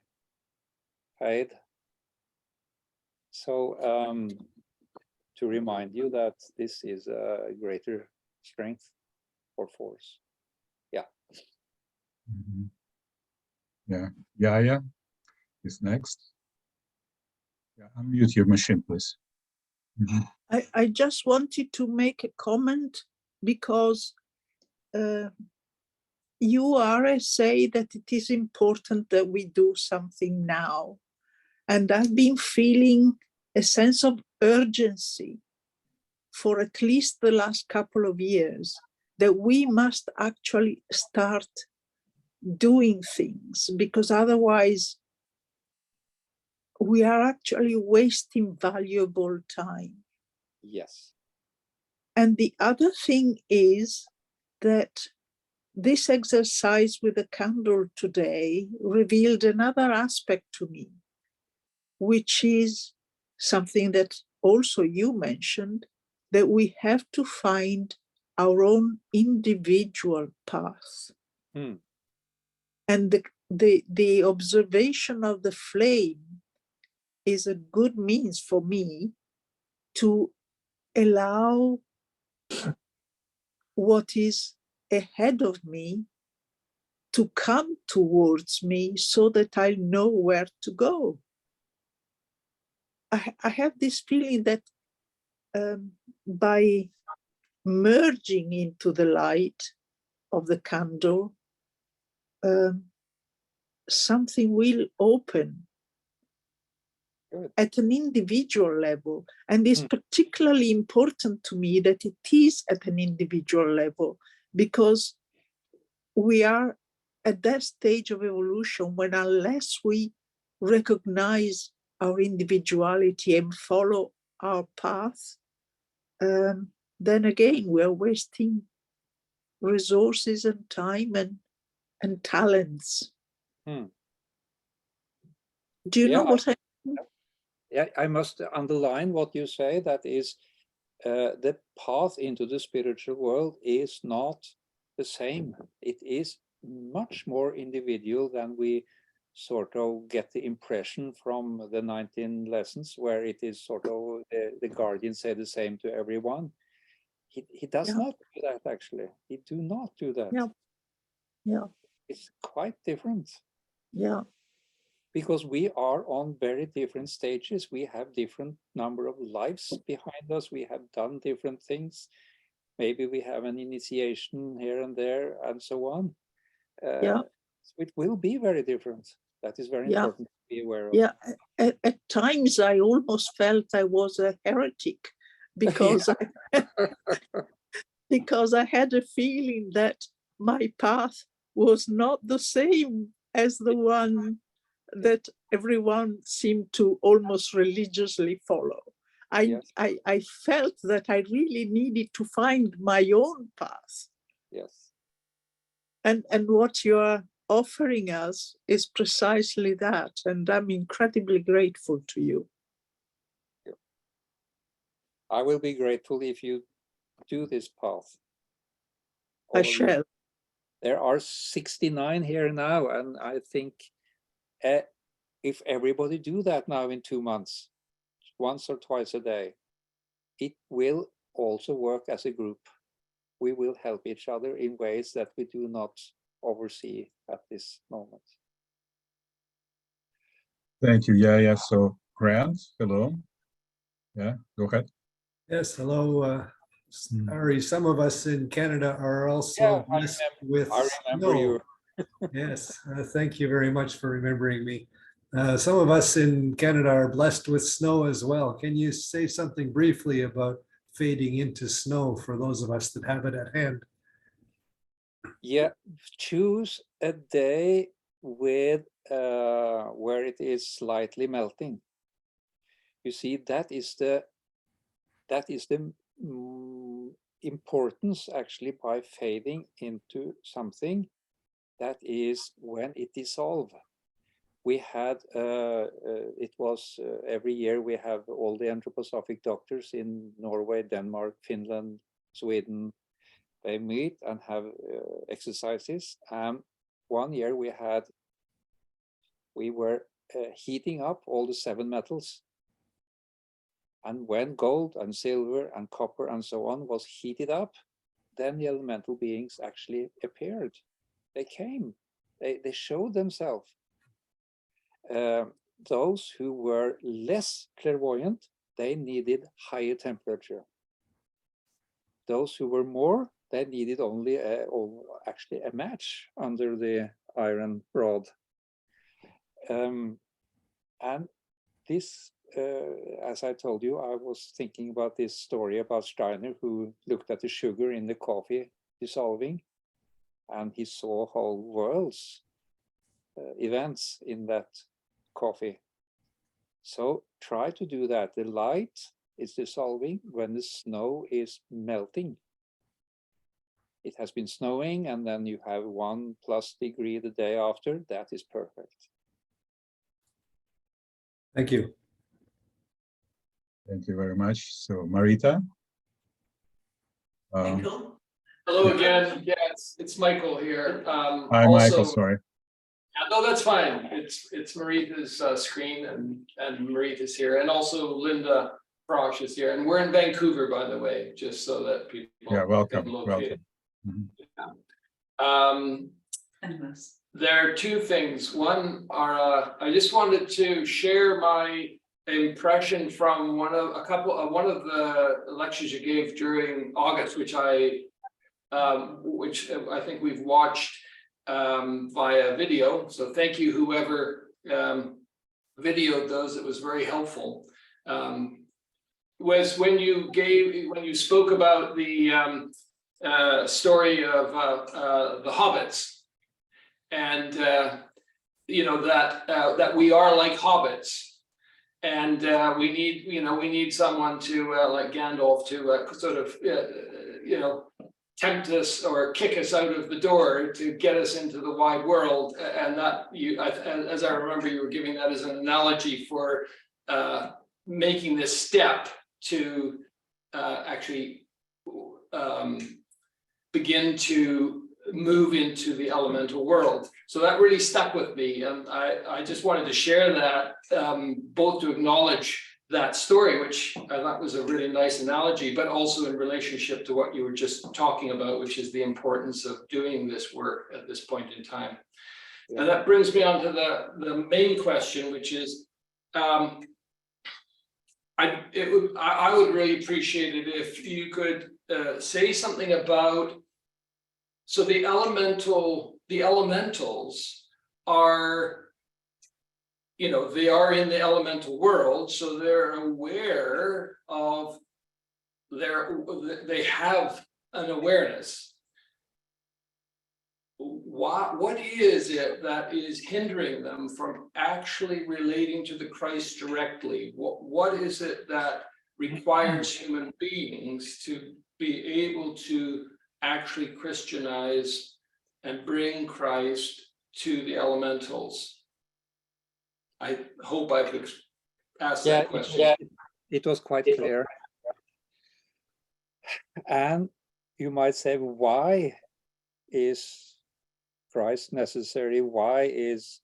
S1: fade. So to remind you that this is a greater strength or force. Yeah.
S2: Mhm. Yeah, Yaya is next. Yeah, unmute your machine, please. Mhm.
S9: I just wanted to make a comment because you are say that it is important that we do something now. And I've been feeling a sense of urgency for at least the last couple of years that we must actually start doing things, because otherwise we are actually wasting valuable time.
S1: Yes.
S9: And the other thing is that this exercise with the candle today revealed another aspect to me, which is something that also you mentioned, that we have to find our own individual path. And the observation of the flame is a good means for me to allow what is ahead of me to come towards me so that I know where to go. I have this feeling that by merging into the light of the candle, something will open at an individual level. And it's particularly important to me that it is at an individual level, because we are at that stage of evolution when, unless we recognize our individuality and follow our path, then again, we are wasting resources and time and talents. Do you know what I mean?
S1: Yeah, I must underline what you say. That is, the path into the spiritual world is not the same. It is much more individual than we sort of get the impression from the 19 lessons, where it is sort of the guardian say the same to everyone. He does not do that, actually. He do not do that.
S9: Yeah.
S1: It's quite different.
S9: Yeah.
S1: Because we are on very different stages. We have different number of lives behind us. We have done different things. Maybe we have an initiation here and there and so on. So it will be very different. That is very
S9: Yeah.
S1: important to be aware of.
S9: Yeah, at times I almost felt I was a heretic because because I had a feeling that my path was not the same as the one that everyone seemed to almost religiously follow.
S1: Yes.
S9: I felt that I really needed to find my own path.
S1: Yes.
S9: And what you're offering us is precisely that. And I'm incredibly grateful to you.
S1: I will be grateful if you do this path.
S9: I
S1: All of you.
S9: shall.
S1: There are 69 here now, and I think if everybody do that now in 2 months, once or twice a day, it will also work as a group. We will help each other in ways that we do not oversee at this moment.
S2: Thank you. Yeah. So Grant, hello. Yeah, go ahead.
S13: Yes, hello. Ari, some of us in Canada are also blessed with
S1: I remember
S13: snow.
S1: you.
S13: Yes, thank you very much for remembering me. Some of us in Canada are blessed with snow as well. Can you say something briefly about fading into snow for those of us that have it at hand?
S1: Yeah, choose a day with where it is slightly melting. You see, that is the importance actually by fading into something that is when it dissolves. We had it was every year we have all the anthroposophic doctors in Norway, Denmark, Finland, Sweden. They meet and have exercises. One year we were heating up all the 7 metals. And when gold and silver and copper and so on was heated up, then the elemental beings actually appeared. They came, they showed themselves. Those who were less clairvoyant, they needed higher temperature. Those who were more, they needed only actually a match under the iron rod. And this, as I told you, I was thinking about this story about Steiner, who looked at the sugar in the coffee dissolving, and he saw whole worlds, events in that coffee. So try to do that. The light is dissolving when the snow is melting. It has been snowing, and then you have 1+ degree the day after. That is perfect.
S13: Thank you.
S2: Thank you very much. So Marita.
S10: Michael. Hello again. Yeah, it's Michael here.
S2: Hi, Michael. Sorry.
S10: No, that's fine. It's Marita's screen, and Marita's here, and also Linda Frosch is here, and we're in Vancouver, by the way, just so that people.
S2: Yeah, welcome. Welcome.
S10: There are 2 things. One are I just wanted to share my impression from one of the lectures you gave during August, which I think we've watched via video. So thank you, whoever videoed those. It was very helpful. Was when you spoke about the story of the hobbits, and that we are like hobbits, and we need someone to like Gandalf to sort of tempt us or kick us out of the door to get us into the wide world. And that as I remember, you were giving that as an analogy for making this step to actually begin to move into the elemental world. So that really stuck with me, and I just wanted to share that, both to acknowledge that story, which I thought was a really nice analogy, but also in relationship to what you were just talking about, which is the importance of doing this work at this point in time. Yeah. And that brings me on to the main question, which is, I would really appreciate it if you could say something about, so the elementals are they are in the elemental world, so they're aware of they have an awareness. What is it that is hindering them from actually relating to the Christ directly? What is it that requires human beings to be able to actually Christianize and bring Christ to the elementals? I hope I could ask that question.
S1: It was quite clear. And you might say, why is Christ necessary? Why is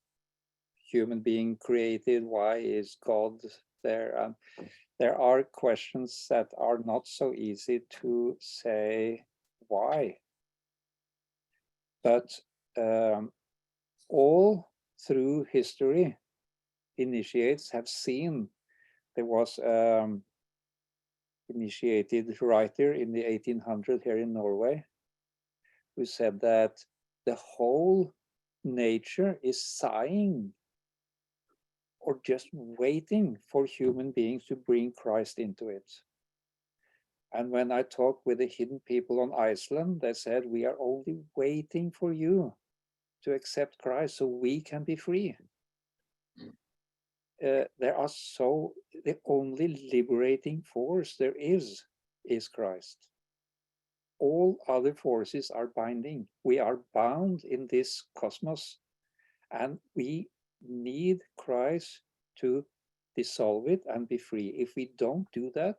S1: human being created? Why is God there? There are questions that are not so easy to say why. But all through history, initiates have seen. There was initiated writer in the 1800s here in Norway who said that the whole nature is sighing or just waiting for human beings to bring Christ into it. And when I talked with the hidden people on Iceland, they said, we are only waiting for you to accept Christ so we can be free. The only liberating force there is Christ. All other forces are binding. We are bound in this cosmos, and we need Christ to dissolve it and be free. If we don't do that,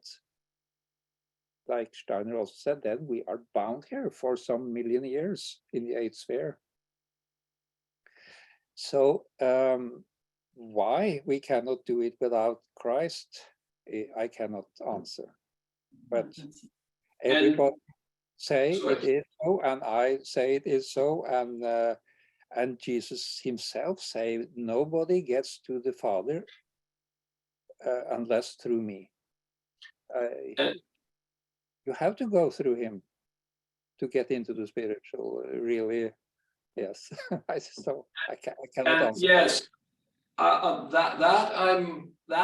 S1: like Steiner also said, then we are bound here for some million years in the eighth sphere. So why we cannot do it without Christ, I cannot answer. But everybody say it is so, and I say it is so, and Jesus himself say nobody gets to the Father unless through me. You have to go through him to get into the spiritual. Really, yes. So I cannot answer.
S10: Yes, that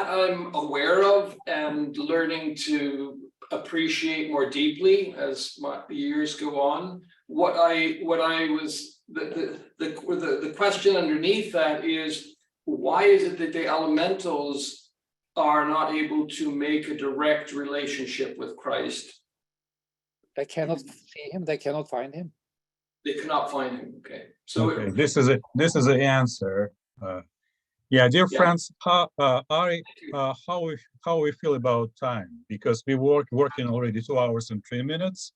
S10: I'm aware of and learning to appreciate more deeply as my years go on. What I was the question underneath that is, why is it that the elementals are not able to make a direct relationship with Christ?
S1: They cannot see him. They cannot find him.
S10: They cannot find him. Okay. So
S2: okay, this is the answer. Yeah, dear friends, how we feel about time, because we working already 2 hours and 3 minutes,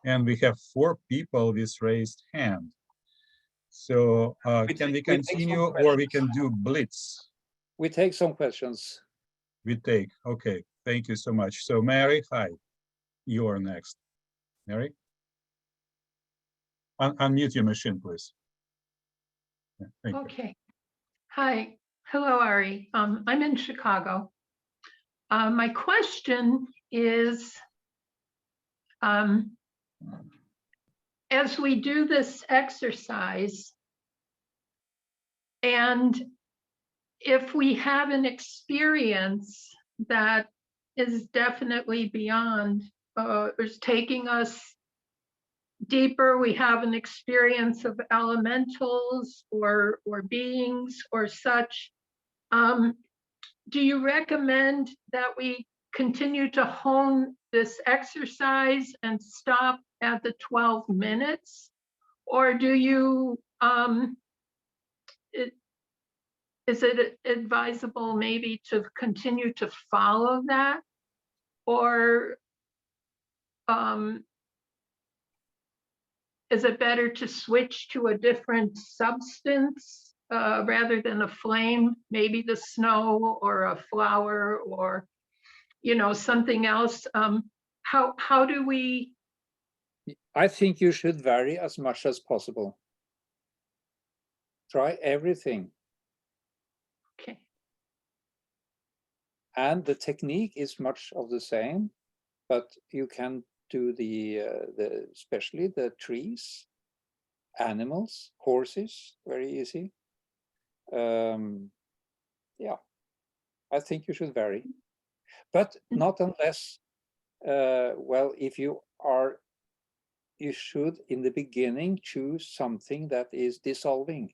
S2: and we have 4 people with raised hand. So can we continue, or we can do blitz?
S1: We take some questions.
S2: We take. Okay, thank you so much. So Mary, hi, you are next. Mary, unmute your machine, please. Yeah, thank you.
S14: Okay. Hi. Hello, Ari. I'm in Chicago. My question is, as we do this exercise, and if we have an experience that is definitely beyond, is taking us deeper, we have an experience of elementals or beings or such, do you recommend that we continue to hone this exercise and stop at the 12 minutes? Or do you, is it advisable maybe to continue to follow that? Or is it better to switch to a different substance rather than a flame, maybe the snow or a flower or, something else? How do we?
S1: I think you should vary as much as possible. Try everything.
S14: Okay.
S1: And the technique is much of the same, but you can do especially the trees, animals, horses, very easy. yeah, I think you should vary, but not unless, well, if you should in the beginning choose something that is dissolving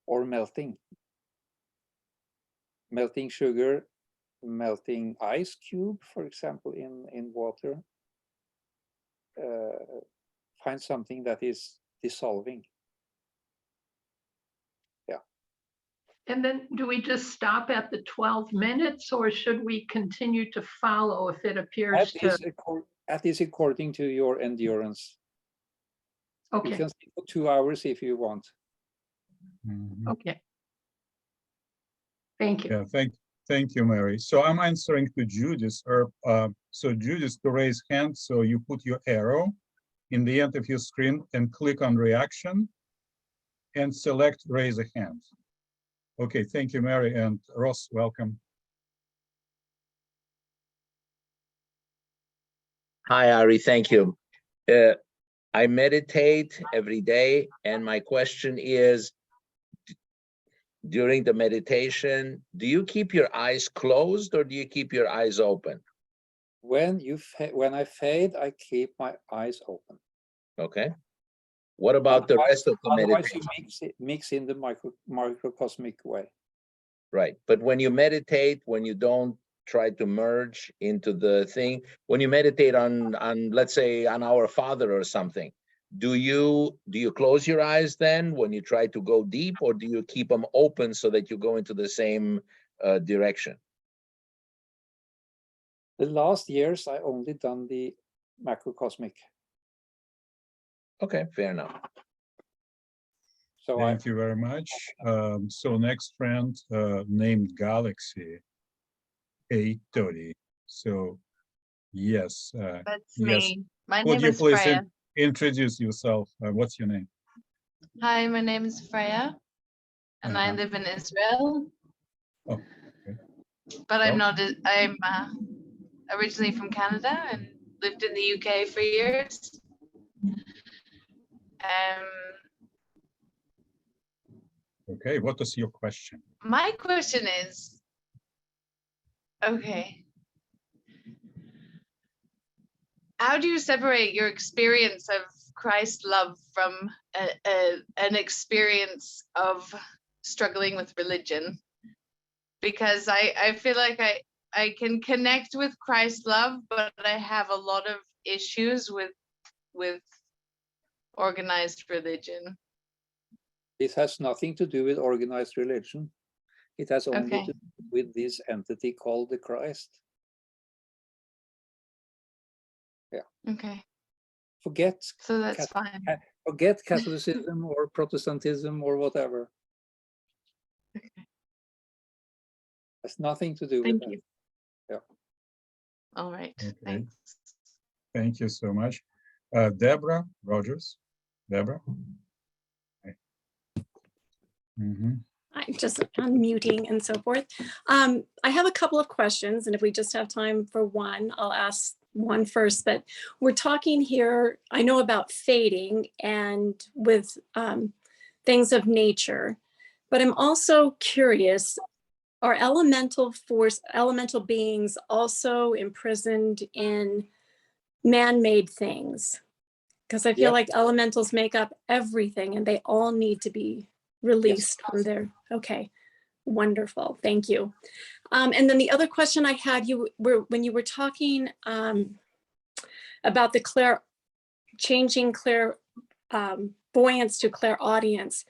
S1: or melting. Melting sugar, melting ice cube, for example, in water. Find something that is dissolving. Yeah.
S14: And then do we just stop at the 12 minutes or should we continue to follow if it appears to?
S1: That is according to your endurance. You
S14: Okay,
S1: can stay for 2 hours if you want.
S14: okay. Thank you.
S2: Yeah, thank you, Mary. So I'm answering to Judith. So Judith, to raise hand, so you put your arrow in the end of your screen and click on reaction and select raise a hand. Okay, thank you, Mary, and Ross, welcome.
S15: Hi, Ari, thank you. I meditate every day, and my question is, during the meditation, do you keep your eyes closed or do you keep your eyes open?
S1: When I fade, I keep my eyes open.
S15: Okay. What about the rest of the
S1: otherwise
S15: meditation?
S1: you mix in the microcosmic way.
S15: Right, but when you meditate, when you don't try to merge into the thing, when you meditate on let's say on Our Father or something, do you close your eyes then when you try to go deep, or do you keep them open so that you go into the same direction?
S1: The last years I only done the macrocosmic.
S15: Okay, fair enough.
S1: So
S2: thank you very much. So next friend named Galaxy 830. So yes,
S16: That's
S2: yes.
S16: me. My
S2: Would
S16: name
S2: you
S16: is
S2: please
S16: Freya.
S2: introduce yourself? What's your name?
S16: Hi, my name is Freya, and I live in Israel.
S2: Oh, okay.
S16: But I'm not. I'm originally from Canada and lived in the UK for years.
S2: Okay, what is your question?
S16: My question is, okay, how do you separate your experience of Christ's love from an experience of struggling with religion? Because I feel like I can connect with Christ's love, but I have a lot of issues with organized religion.
S1: It has nothing to do with organized religion. It has only
S16: Okay.
S1: to do with this entity called the Christ. Yeah.
S16: Okay.
S1: Forget.
S16: So that's fine.
S1: Forget Catholicism or Protestantism or whatever.
S16: Okay.
S1: Has nothing to do with
S16: Thank
S1: that.
S16: you.
S1: Yeah.
S16: All right.
S2: Okay.
S16: Thanks.
S2: Thank you so much. Deborah Rogers. Deborah. Hi.
S17: I'm just unmuting and so forth. I have a couple of questions, and if we just have time for one, I'll ask one first. But we're talking here, I know about fading and with things of nature, but I'm also curious, are elemental beings also imprisoned in man-made things? Because I feel like elementals make up everything and they all need to be released from there. Okay, wonderful, thank you. And then the other question I had, when you were talking about the changing clairvoyance to clairaudience,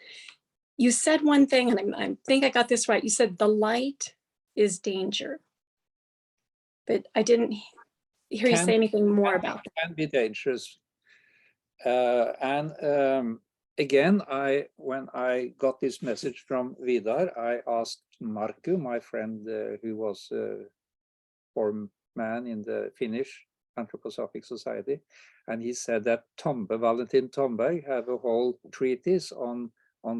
S17: you said one thing, and I think I got this right. You said the light is danger, but I didn't hear you say anything more about that.
S1: Can be dangerous. Again, when I got this message from Vidar, I asked Marku, my friend who was foreman in the Finnish Anthroposophic Society, and he said that Valentin Tomberg have a whole treatise on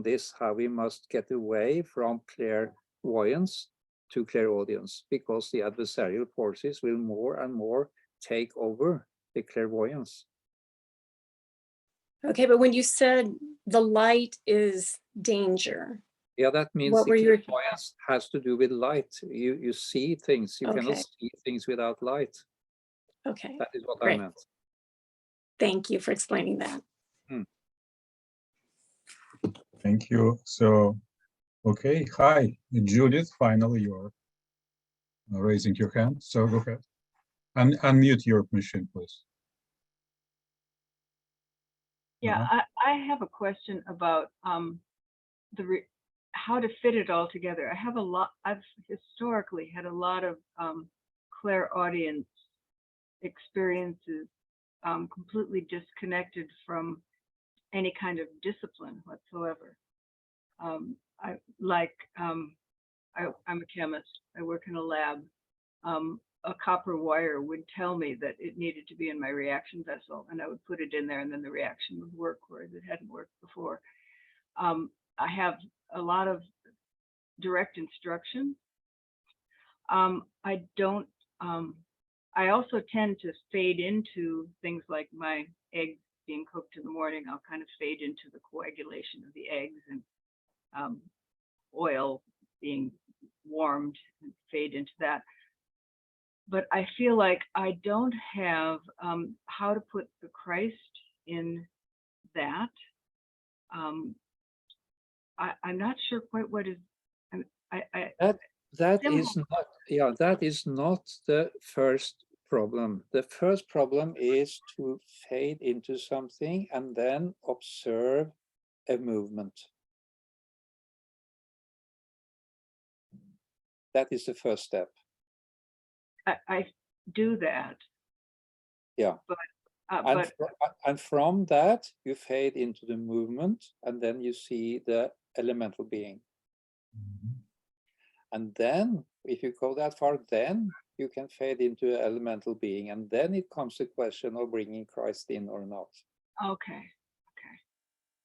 S1: this, how we must get away from clairvoyance to clairaudience, because the adversarial forces will more and more take over the clairvoyance.
S17: Okay, but when you said the light is danger,
S1: Yeah, that means
S17: What
S1: the
S17: were your-
S1: clairvoyance has to do with light. You see things. You cannot
S17: Okay.
S1: see things without light.
S17: Okay,
S1: That is what I
S17: great.
S1: meant.
S17: Thank you for explaining that.
S2: Thank you. So, okay, hi, Judith, finally you're raising your hand, so go ahead. Unmute your machine, please.
S18: Yeah, I have a question about how to fit it all together. I've historically had a lot of clairaudience experiences, completely disconnected from any kind of discipline whatsoever. I'm a chemist. I work in a lab. A copper wire would tell me that it needed to be in my reaction vessel, and I would put it in there, and then the reaction would work, whereas it hadn't worked before. I have a lot of direct instruction. I don't. I also tend to fade into things like my eggs being cooked in the morning. I'll kind of fade into the coagulation of the eggs, and oil being warmed and fade into that. But I feel like I don't have how to put the Christ in that. I'm not sure quite what is.
S1: That is not. Yeah, that is not the first problem. The first problem is to fade into something and then observe a movement. That is the first step.
S18: I do that.
S1: Yeah.
S18: But
S1: and from that, you fade into the movement, and then you see the elemental being. And then, if you go that far, then you can fade into an elemental being, and then it comes to the question of bringing Christ in or not.
S18: Okay. Okay.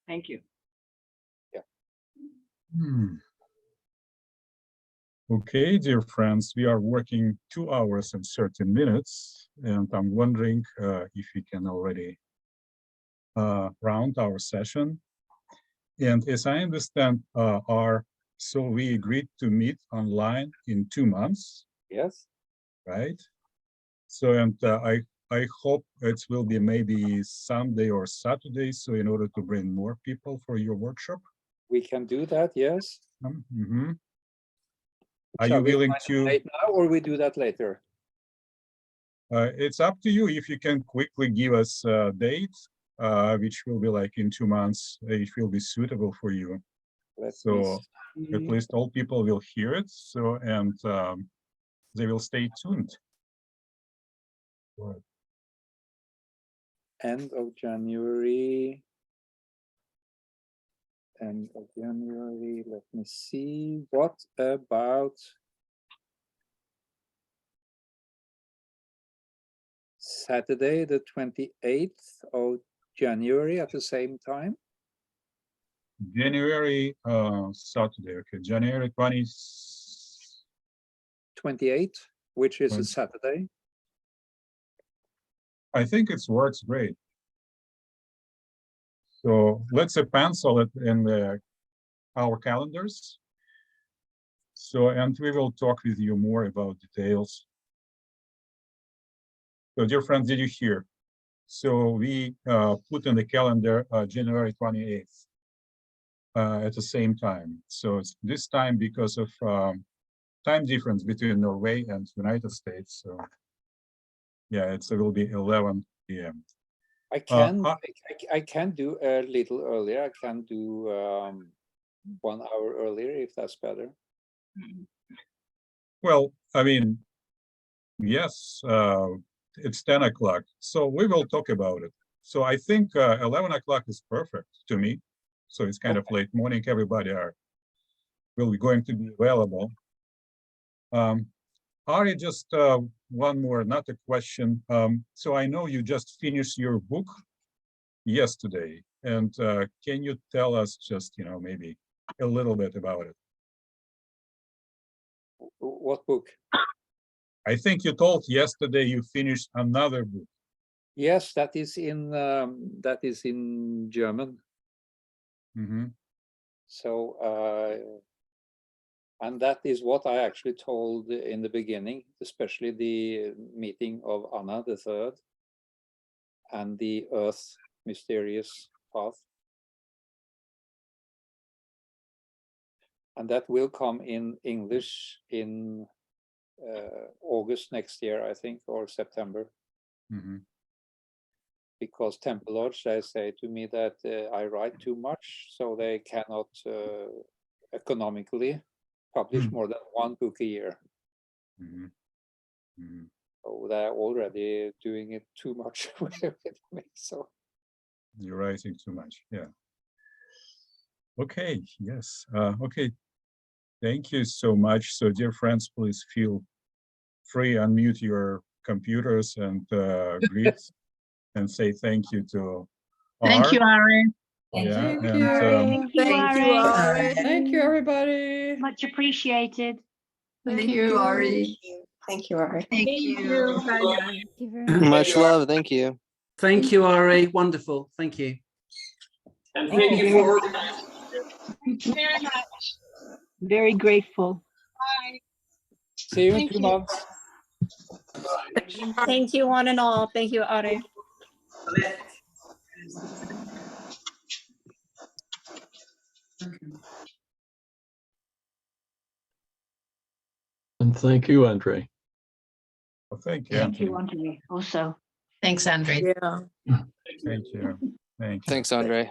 S18: Thank you.
S1: Yeah.
S2: Okay, dear friends, we are working 2 hours and 30 minutes, and I'm wondering if we can already round our session. And as I understand, so we agreed to meet online in 2 months.
S1: Yes.
S2: Right. So, and I hope it will be maybe Sunday or Saturday, so in order to bring more people for your workshop.
S1: We can do that, yes.
S2: Are you willing to?
S1: Now, or we do that later?
S2: It's up to you. If you can quickly give us a date, which will be like in 2 months, it will be suitable for you. So at least all people will hear it. So, and they will stay tuned.
S1: End of January. End of January. Let me see. What about Saturday, the 28th of January at the same time?
S2: January, Saturday, okay, January
S1: 28th, which is a Saturday.
S2: I think it works great. So let's pencil it in our calendars. So, and we will talk with you more about details. So dear friends, did you hear? So we put in the calendar January 28th at the same time. So it's this time because of time difference between Norway and United States. So yeah, it will be 11 p.m.
S1: I can do a little earlier. I can do 1 hour earlier if that's better.
S2: Well, I mean, yes, it's 10 o'clock. So we will talk about it. So I think 11 o'clock is perfect to me. So it's kind of late morning. Everybody will be going to be available. Ari, just one more, not a question. So I know you just finished your book yesterday, and can you tell us just, maybe a little bit about it?
S1: What book?
S2: I think you told yesterday you finished another book.
S1: Yes, that is in German. So, and that is what I actually told in the beginning, especially the meeting of Anna the Third and the Earth mysterious path. And that will come in English in August next year, I think, or September. Because Temple Lodge, they say to me that I write too much, so they cannot economically publish more than one book a year. So they're already doing it too much with me. So
S2: You're writing too much, yeah. Okay, yes, okay. Thank you so much. So dear friends, please feel free, unmute your computers and greet and say thank you to
S14: Thank you, Ari.
S2: Yeah,
S14: Thank
S2: and
S14: you.
S9: Thank you, Ari.
S14: Thank you,
S19: everybody. Much appreciated.
S14: Thank you, Ari.
S12: Thank you, Ari.
S14: Thank you. Bye-bye.
S20: Much love. Thank you.
S21: Thank you, Ari. Wonderful. Thank you.
S10: And thank you for
S16: Thank you very much.
S19: Very grateful.
S16: Bye.
S1: see you in
S17: Thank
S1: 2
S17: you.
S1: months.
S17: Thank you, one and all. Thank you, Ari.
S7: And thank you, Andre.
S2: Well, thank you.
S19: Thank you, Andre, also.
S11: Thanks, Andre.
S9: Yeah.
S2: Thank you. Thank you.
S20: Thanks, Andre.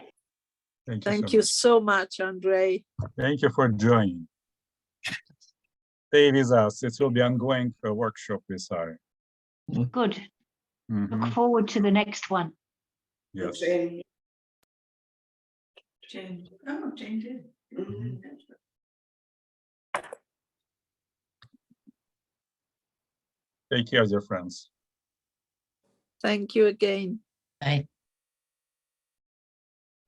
S2: Thank you.
S9: Thank
S2: so
S9: you
S2: much.
S9: so much, Andre.
S2: Thank you for joining. Stay with us. It will be ongoing workshop with Ari.
S19: Good. Look forward to the next one.
S2: Yes. Take care, dear friends.
S9: Thank you again.
S11: Bye.